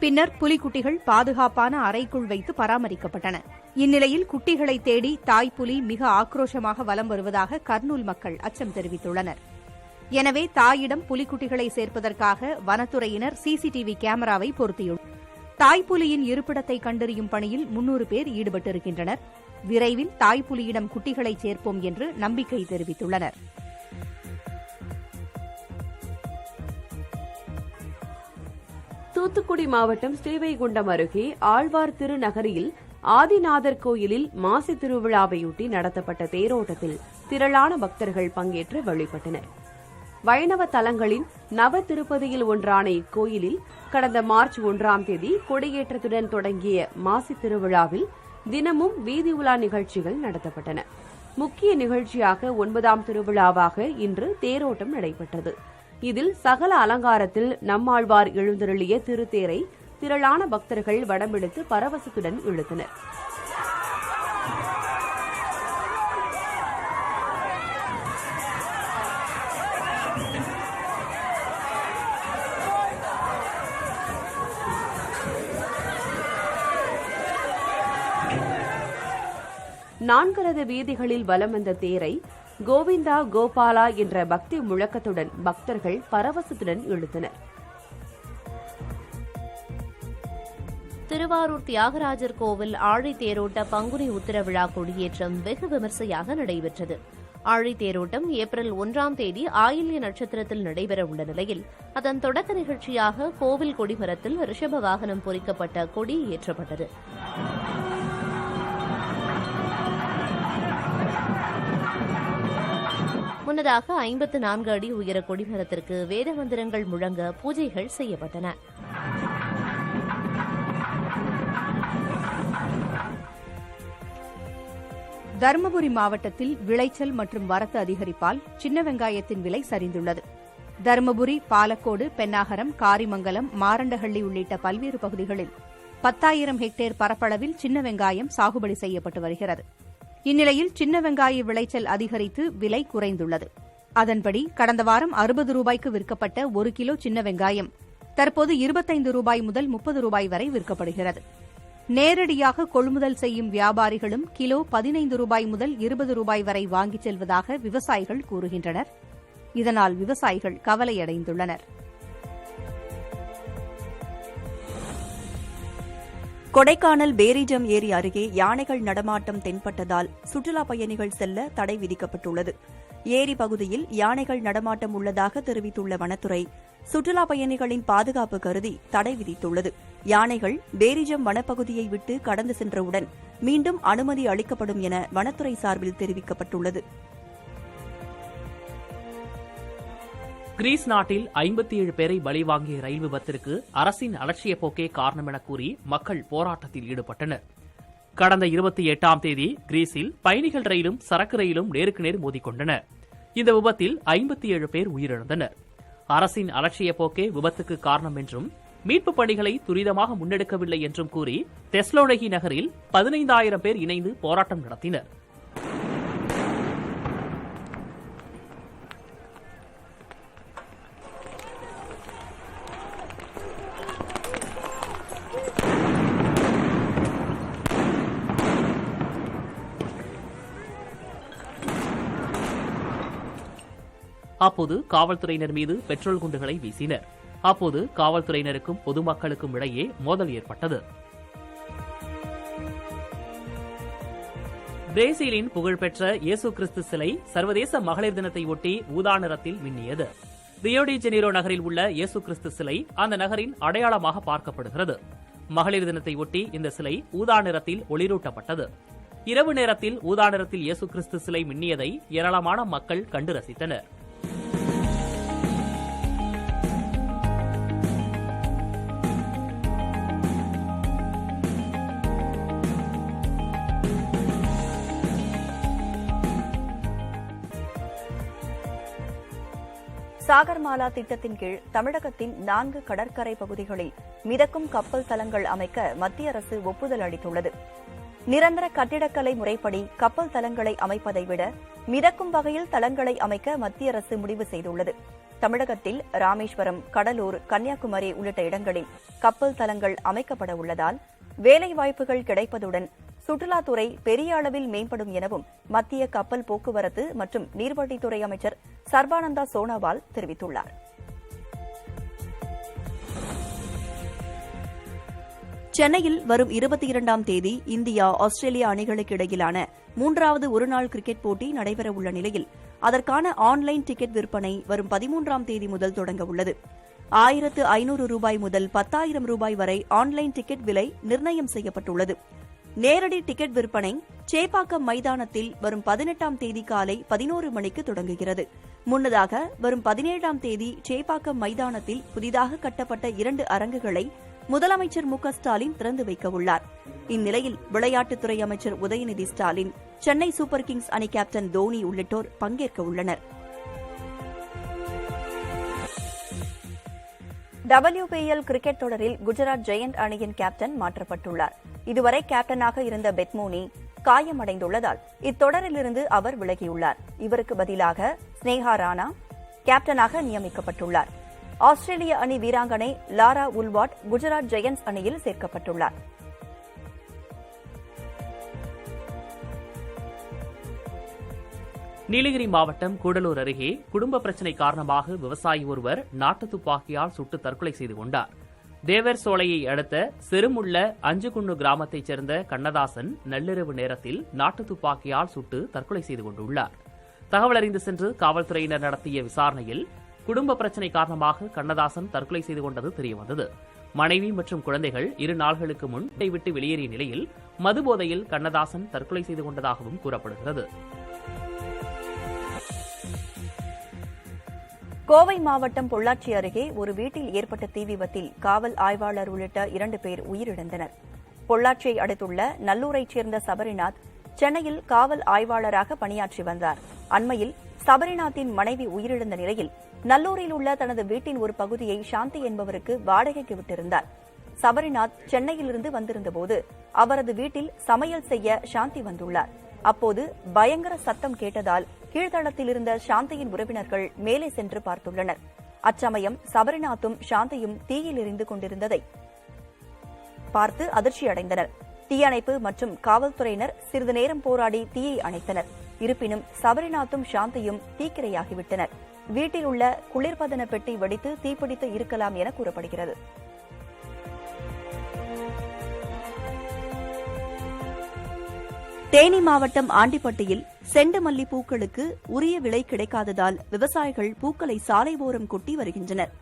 பின்னர் புலிக்குட்டிகள் பாதுகாப்பான அறைக்குள் வைத்து பராமரிக்கப்பட்டன. இந்நிலையில் குட்டிகளை தேடி தாய்ப்புலி மிக ஆக்ரோஷமாக வலம் வருவதாக கர்னூல் மக்கள் அச்சம் தெரிவித்துள்ளனர். எனவே தாயிடம் புலிக்குட்டிகளை சேர்ப்பதற்காக வனத்துறையினர் சிசிடிவி கேமராவை பொருத்தியுள்ளனர். தாய்ப்புலியின் இருப்பிடத்தை கண்டறியும் பணியில் 300 பேர் ஈடுபட்டிருக்கின்றனர். விரைவில் தாய்ப்புலியிடம் குட்டிகளை சேர்ப்போம் என்று நம்பிக்கை தெரிவித்துள்ளனர். தூத்துக்குடி மாவட்டம் ஸ்ரீவைகுண்டம் அருகே ஆழ்வார் திருநகரியில் ஆதிநாதர் கோயிலில் மாசி திருவிழாவையொட்டி நடத்தப்பட்ட தேரோட்டத்தில் திரளான பக்தர்கள் பங்கேற்று வழிபட்டனர். வைணவ தலங்களின் நவ திருப்பதியில் ஒன்றான இக்கோயிலில் கடந்த மார்ச் 1ஆம் தேதி கொடியேற்றத்துடன் தொடங்கிய மாசி திருவிழாவில் தினமும் வீதி உலா நிகழ்ச்சிகள் நடத்தப்பட்டன. முக்கிய நிகழ்ச்சியாக 9ஆம் திருவிழாவாக இன்று தேரோட்டம் நடைபெற்றது. இதில் சகல அலங்காரத்தில் நம்மாழ்வார் எழுந்தருளிய திருத்தேரை திரளான பக்தர்கள் வடம்பிடித்து பரவசத்துடன் இழுத்தனர். நான்கரது வீதிகளில் வலம் வந்த தேரை கோவிந்தா கோபாலா என்ற பக்தி முழக்கத்துடன் பக்தர்கள் பரவசத்துடன் இழுத்தனர். திருவாரூர் தியாகராஜர் கோவில் ஆழி தேரோட்ட பங்குனி உத்திர விழா கொடியேற்றம் வெகு விமர்சையாக நடைபெற்றது. ஆழி தேரோட்டம் ஏப்ரல் 1ஆம் தேதி ஆயில்ய நட்சத்திரத்தில் நடைபெறவுள்ள நிலையில் அதன் தொடக்க நிகழ்ச்சியாக கோவில் கொடிமரத்தில் ரிஷப வாகனம் பொறிக்கப்பட்ட கொடி ஏற்றப்பட்டது. முன்னதாக 54 அடி உயர கொடிமரத்திற்கு வேத மந்திரங்கள் முழங்க பூஜைகள் செய்யப்பட்டன. தருமபுரி மாவட்டத்தில் விளைச்சல் மற்றும் வரத்து அதிகரிப்பால் சின்ன வெங்காயத்தின் விலை சரிந்துள்ளது. தருமபுரி, பாலக்கோடு, பென்னாகரம், காரிமங்கலம், மாரண்டஹள்ளி உள்ளிட்ட பல்வேறு பகுதிகளில் 10,000 ஹெக்டேர் பரப்பளவில் சின்ன வெங்காயம் சாகுபடி செய்யப்பட்டு வருகிறது. இந்நிலையில் சின்ன வெங்காய விளைச்சல் அதிகரித்து விலை குறைந்துள்ளது. அதன்படி கடந்த வாரம் 60 ரூபாய்க்கு விற்கப்பட்ட 1 கிலோ சின்ன வெங்காயம் தற்போது 25 ரூபாய் முதல் 30 ரூபாய் வரை விற்கப்படுகிறது. நேரடியாக கொள்முதல் செய்யும் வியாபாரிகளும் கிலோ 15 ரூபாய் முதல் 20 ரூபாய் வரை வாங்கிச் செல்வதாக விவசாயிகள் கூறுகின்றனர். இதனால் விவசாயிகள் கவலையடைந்துள்ளனர். கொடைக்கானல் பேரிஜம் ஏரி அருகே யானைகள் நடமாட்டம் தென்பட்டதால் சுற்றுலாப் பயணிகள் செல்ல தடை விதிக்கப்பட்டுள்ளது. ஏரி பகுதியில் யானைகள் நடமாட்டம் உள்ளதாக தெரிவித்துள்ள வனத்துறை சுற்றுலா பயணிகளின் பாதுகாப்பு கருதி தடை விதித்துள்ளது. யானைகள் பேரிஜம் வனப்பகுதியை விட்டு கடந்து சென்றவுடன் மீண்டும் அனுமதி அளிக்கப்படும் என வனத்துறை சார்பில் தெரிவிக்கப்பட்டுள்ளது. கிரீஸ் நாட்டில் 57 பேரை பலி வாங்கிய ரயில் விபத்திற்கு அரசின் அலட்சிய போக்கே காரணம் என கூறி மக்கள் போராட்டத்தில் ஈடுபட்டனர். கடந்த 28ஆம் தேதி கிரீஸில் பயணிகள் ரயிலும் சரக்கு ரயிலும் நேருக்கு நேர் மோதிக்கொண்டன. இந்த விபத்தில் 57 பேர் உயிரிழந்தனர். அரசின் அலட்சிய போக்கே விபத்துக்கு காரணம் என்றும் மீட்புப் பணிகளை துரிதமாக முன்னெடுக்கவில்லை என்றும் கூறி தெஸ்லோனிகி நகரில் 15,000 பேர் இணைந்து போராட்டம் நடத்தினர். அப்போது காவல்துறையினர் மீது பெட்ரோல் குண்டுகளை வீசினர். அப்போது காவல்துறையினருக்கும் பொதுமக்களுக்கும் இடையே மோதல் ஏற்பட்டது. பிரேசிலின் புகழ்பெற்ற இயேசு கிறிஸ்து சிலை சர்வதேச மகளிர் தினத்தை ஒட்டி ஊதா நிறத்தில் மின்னியது. ரியோ டி ஜெனீரோ நகரில் உள்ள இயேசு கிறிஸ்து சிலை அந்த நகரின் அடையாளமாக பார்க்கப்படுகிறது. மகளிர் தினத்தை ஒட்டி இந்த சிலை ஊதா நிறத்தில் ஒளிரூட்டப்பட்டது. இரவு நேரத்தில் ஊதா நிறத்தில் இயேசு கிறிஸ்து சிலை மின்னியதை ஏராளமான மக்கள் கண்டு ரசித்தனர். சாகர்மாலா திட்டத்தின் கீழ் தமிழகத்தின் 4 கடற்கரை பகுதிகளில் மிதக்கும் கப்பல் தளங்கள் அமைக்க மத்திய அரசு ஒப்புதல் அளித்துள்ளது. நிரந்தர கட்டிடக்கலை முறைப்படி கப்பல் தளங்களை அமைப்பதை விட மிதக்கும் வகையில் தளங்களை அமைக்க மத்திய அரசு முடிவு செய்துள்ளது. தமிழகத்தில் ராமேஸ்வரம், கடலூர், கன்னியாகுமரி உள்ளிட்ட இடங்களில் கப்பல் தளங்கள் அமைக்கப்பட உள்ளதால் வேலைவாய்ப்புகள் கிடைப்பதுடன் சுற்றுலாத்துறை பெரிய அளவில் மேம்படும் எனவும் மத்திய கப்பல் போக்குவரத்து மற்றும் நீர்வழித்துறை அமைச்சர் சர்பானந்தா சோனோவால் தெரிவித்துள்ளார். சென்னையில் வரும் 22ஆம் தேதி இந்தியா, ஆஸ்திரேலியா அணிகளுக்கு இடையிலான 3வது ஒருநாள் கிரிக்கெட் போட்டி நடைபெறவுள்ள நிலையில் அதற்கான ஆன்லைன் டிக்கெட் விற்பனை வரும் 13ஆம் தேதி முதல் தொடங்க உள்ளது. 1,500 ரூபாய் முதல் 10,000 ரூபாய் வரை ஆன்லைன் டிக்கெட் விலை நிர்ணயம் செய்யப்பட்டுள்ளது. நேரடி டிக்கெட் விற்பனை சேப்பாக்கம் மைதானத்தில் வரும் 18ஆம் தேதி காலை 11 மணிக்கு தொடங்குகிறது. முன்னதாக வரும் 17ஆம் தேதி சேப்பாக்கம் மைதானத்தில் புதிதாக கட்டப்பட்ட 2 அரங்குகளை முதலமைச்சர் மு க ஸ்டாலின் திறந்து வைக்க உள்ளார். இந்நிலையில் விளையாட்டுத்துறை அமைச்சர் உதயநிதி ஸ்டாலின், சென்னை சூப்பர் கிங்ஸ் அணி கேப்டன் தோனி உள்ளிட்டோர் பங்கேற்க உள்ளனர். WPL கிரிக்கெட் தொடரில் குஜராத் ஜெயண்ட் அணியின் கேப்டன் மாற்றப்பட்டுள்ளார். இதுவரை கேப்டனாக இருந்த பெத்மோனி காயமடைந்துள்ளதால் இத்தொடரிலிருந்து அவர் விலகியுள்ளார். இவருக்கு பதிலாக ஸ்னேகா ராணா கேப்டனாக நியமிக்கப்பட்டுள்ளார். ஆஸ்திரேலிய அணி வீராங்கனை லாரா உல்வாட் குஜராத் ஜெயண்ட்ஸ் அணியில் சேர்க்கப்பட்டுள்ளார். நீலகிரி மாவட்டம் கூடலூர் அருகே குடும்ப பிரச்சினை காரணமாக விவசாயி ஒருவர் நாட்டு துப்பாக்கியால் சுட்டு தற்கொலை செய்து கொண்டார். தேவர் சோலையை அடுத்த செருமுள்ள அஞ்சுகுன்னு கிராமத்தைச் சேர்ந்த கண்ணதாசன் நள்ளிரவு நேரத்தில் நாட்டு துப்பாக்கியால் சுட்டு தற்கொலை செய்து கொண்டுள்ளார். தகவல் அறிந்து சென்று காவல்துறையினர் நடத்திய விசாரணையில் குடும்ப பிரச்சினை காரணமாக கண்ணதாசன் தற்கொலை செய்து கொண்டது தெரியவந்தது. மனைவி மற்றும் குழந்தைகள் 2 நாள்களுக்கு முன் வீட்டை விட்டு வெளியேறிய நிலையில் மதுபோதையில் கண்ணதாசன் தற்கொலை செய்து கொண்டதாகவும் கூறப்படுகிறது. கோவை மாவட்டம் பொள்ளாச்சி அருகே ஒரு வீட்டில் ஏற்பட்ட தீ விபத்தில் காவல் ஆய்வாளர் உள்ளிட்ட 2 பேர் உயிரிழந்தனர். பொள்ளாச்சியை அடுத்துள்ள நல்லூரைச் சேர்ந்த சபரிநாத் சென்னையில் காவல் ஆய்வாளராக பணியாற்றி வந்தார். அண்மையில் சபரிநாத்தின் மனைவி உயிரிழந்த நிலையில் நல்லூரில் உள்ள தனது வீட்டின் ஒரு பகுதியை சாந்தி என்பவருக்கு வாடகைக்கு விட்டிருந்தார். சபரிநாத் சென்னையிலிருந்து வந்திருந்தபோது அவரது வீட்டில் சமையல் செய்ய சாந்தி வந்துள்ளார். அப்போது பயங்கர சத்தம் கேட்டதால் கீழ்த்தளத்தில் இருந்த சாந்தியின் உறவினர்கள் மேலே சென்று பார்த்துள்ளனர். அச்சமயம் சபரிநாத்தும் சாந்தியும் தீயில் எரிந்து கொண்டிருந்ததை பார்த்து அதிர்ச்சியடைந்தனர். தீயணைப்பு மற்றும் காவல்துறையினர் சிறிது நேரம் போராடி தீயை அணைத்தனர். இருப்பினும் சபரிநாத்தும் சாந்தியும் தீக்கிரையாகிவிட்டனர். வீட்டில் உள்ள குளிர்பதன பெட்டி வெடித்து தீப்பிடித்து இருக்கலாம் என கூறப்படுகிறது. தேனி மாவட்டம் ஆண்டிப்பட்டியில் செண்டு மல்லி பூக்களுக்கு உரிய விலை கிடைக்காததால் விவசாயிகள் பூக்களை சாலை ஓரம் கொட்டி வருகின்றனர்.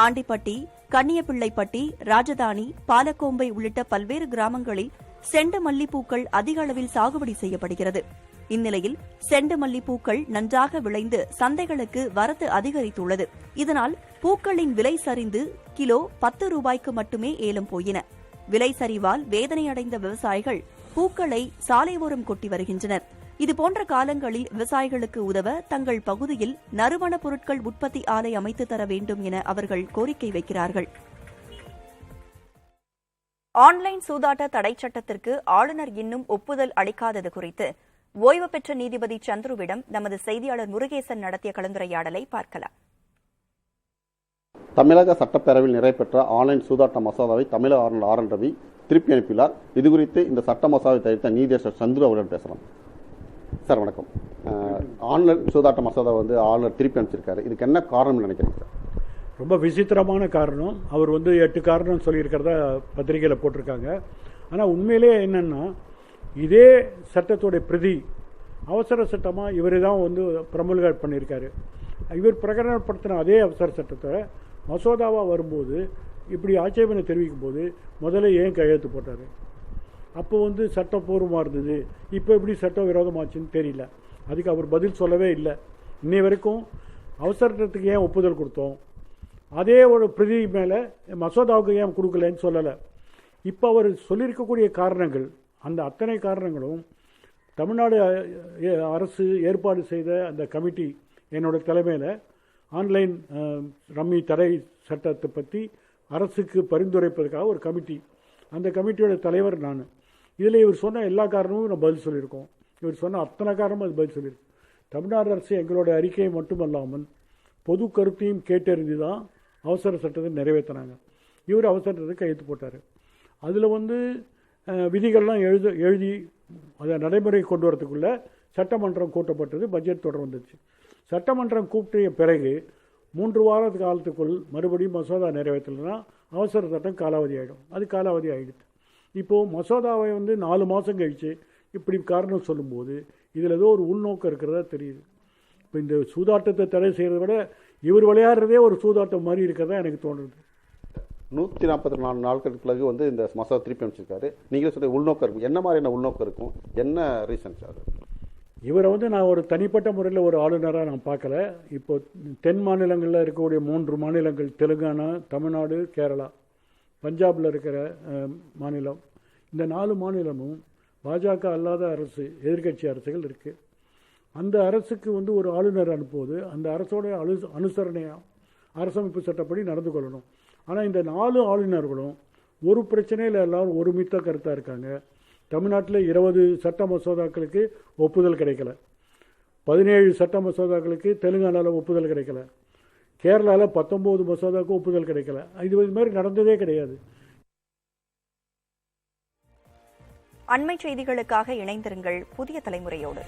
ஆண்டிப்பட்டி, கன்னியப்பிள்ளைப்பட்டி, ராஜதானி, பாலக்கோம்பை உள்ளிட்ட பல்வேறு கிராமங்களில் செண்டு மல்லிப்பூக்கள் அதிக அளவில் சாகுபடி செய்யப்படுகிறது. இந்நிலையில் செண்டு மல்லிப்பூக்கள் நன்றாக விளைந்து சந்தைகளுக்கு வரத்து அதிகரித்துள்ளது. இதனால் பூக்களின் விலை சரிந்து கிலோ 10 ரூபாய்க்கு மட்டுமே ஏலம் போயின. விலை சரிவால் வேதனையடைந்த விவசாயிகள் பூக்களை சாலை ஓரம் கொட்டி வருகின்றனர். இதுபோன்ற காலங்களில் விவசாயிகளுக்கு உதவ தங்கள் பகுதியில் நறுமண பொருட்கள் உற்பத்தி ஆலை அமைத்து தர வேண்டும் என அவர்கள் கோரிக்கை வைக்கிறார்கள். ஆன்லைன் சூதாட்ட தடை சட்டத்திற்கு ஆளுநர் இன்னும் ஒப்புதல் அளிக்காதது குறித்து ஓய்வு பெற்ற நீதிபதி சந்துருவிடம் நமது செய்தியாளர் முருகேசன் நடத்திய கலந்துரையாடலை பார்க்கலாம். தமிழக சட்டப்பேரவையில் நிறைவேற்ற ஆன்லைன் சூதாட்ட மசோதாவை தமிழக ஆளுநர் ஆர் என் ரவி திருப்பி அனுப்பியுள்ளார். இதுகுறித்து இந்த சட்ட மசோதாவை தயாரித்த நீதியரசர் சந்துரு அவரிடம் பேசலாம். சார் வணக்கம். ஆன்லைன் சூதாட்ட மசோதா ஆளுநர் திருப்பி அனுப்பிச்சிருக்காரு. இதுக்கு என்ன காரணம் நினைக்கிறீங்க சார்? ரொம்ப விசித்திரமான காரணம். அவர் 8 காரணம் சொல்லியிருக்கிறதா பத்திரிகையில் போட்டிருக்காங்க. ஆனால் உண்மையிலே என்னன்னா, இதே சட்டத்துடைய பிரதி அவசர சட்டமாக இவர் தான் பிரமுல்கேட் பண்ணியிருக்காரு. இவர் பிரகடனப்படுத்தின அதே அவசர சட்டத்தை மசோதாவாக வரும்போது இப்படி ஆட்சேபனை தெரிவிக்கும் போது முதல்ல ஏன் கையெழுத்து போட்டார்? அப்போ சட்டப்பூர்வமாக இருந்தது, இப்போ எப்படி சட்ட விரோதமாச்சுன்னு தெரியல. அதுக்கு அவர் பதில் சொல்லவே இல்லை. இன்னை வரைக்கும் அவசரத்துக்கு ஏன் ஒப்புதல் கொடுத்தோம், அதே ஒரு பிரதி மேலே மசோதாவுக்கு ஏன் கொடுக்கலன்னு சொல்லலை. இப்போ அவர் சொல்லியிருக்கக்கூடிய காரணங்கள், அந்த அத்தனை காரணங்களும் தமிழ்நாடு அரசு ஏற்பாடு செய்த அந்த கமிட்டி என்னோட தலைமையில் ஆன்லைன் ரம்மி தடை சட்டத்தை பற்றி அரசுக்கு பரிந்துரைப்பதற்காக ஒரு கமிட்டி, அந்த கமிட்டியோட தலைவர் நான். இதில் இவர் சொன்ன எல்லா காரணமும் நான் பதில் சொல்லியிருக்கோம். இவர் சொன்ன அத்தனை காரணமும் அது பதில் சொல்லியிருக்கோம். தமிழ்நாடு அரசு எங்களோட அறிக்கையை மட்டுமல்லாமல் பொது கருத்தையும் கேட்டறிந்து தான் அவசர சட்டத்தை நிறைவேற்றினாங்க. இவர் அவசர சட்டத்தை கையெழுத்து போட்டார். அதில் விதிகள்லாம் எழுதி அதை நடைமுறை கொண்டு வரதுக்குள்ள சட்டமன்றம் கூட்டப்பட்டது. பட்ஜெட் தொடர் வந்துச்சு. சட்டமன்றம் கூட்டிய பிறகு 3 வார காலத்துக்குள் மறுபடியும் மசோதா நிறைவேற்றலைன்னா அவசர சட்டம் காலாவதி ஆகிடும். அது காலாவதி ஆகிடுது. இப்போது மசோதாவை 4 மாதம் கழித்து இப்படி காரணம் சொல்லும்போது இதில் ஏதோ ஒரு உள்நோக்கம் இருக்கிறதா தெரியுது. இப்போ இந்த சூதாட்டத்தை தடை செய்கிறத விட இவர் விளையாடுறதே ஒரு சூதாட்டம் மாதிரி இருக்கிறதா எனக்கு தோன்றுது. 144 நாட்களுக்கு பிறகு இந்த மசோதா திருப்பி அனுப்பிச்சிருக்காரு. நீங்களே சொல்ல உள்நோக்கம் இருக்கும். என்ன மாதிரியான உள்நோக்கம் இருக்கும்? என்ன ரீசன் சார்? இவரை நான் ஒரு தனிப்பட்ட முறையில் ஒரு ஆளுநராக நான் பார்க்கல. இப்போ தென் மாநிலங்களில் இருக்கக்கூடிய 3 மாநிலங்கள், தெலுங்கானா, தமிழ்நாடு, கேரளா, பஞ்சாபில் இருக்கிற மாநிலம், இந்த 4 மாநிலமும் பாஜக அல்லாத அரசு, எதிர்கட்சி அரசுகள் இருக்குது. அந்த அரசுக்கு ஒரு ஆளுநர் அனுப்புவது அந்த அரசோட அனுசரணையாக அரசமைப்பு சட்டப்படி நடந்து கொள்ளணும். ஆனால் இந்த 4 ஆளுநர்களும் ஒரு பிரச்சனையில் எல்லாரும் ஒருமித்த கருத்தாக இருக்காங்க. தமிழ்நாட்டில் 20 சட்ட மசோதாக்களுக்கு ஒப்புதல் கிடைக்கல, 17 சட்ட மசோதாக்களுக்கு தெலுங்கானாவில் ஒப்புதல் கிடைக்கல, கேரளாவில் 19 மசோதாவுக்கு ஒப்புதல் கிடைக்கல. இது மாதிரி நடந்ததே கிடையாது. அண்மை செய்திகளுக்காக இணைந்திருங்கள் புதிய தலைமுறையோடு.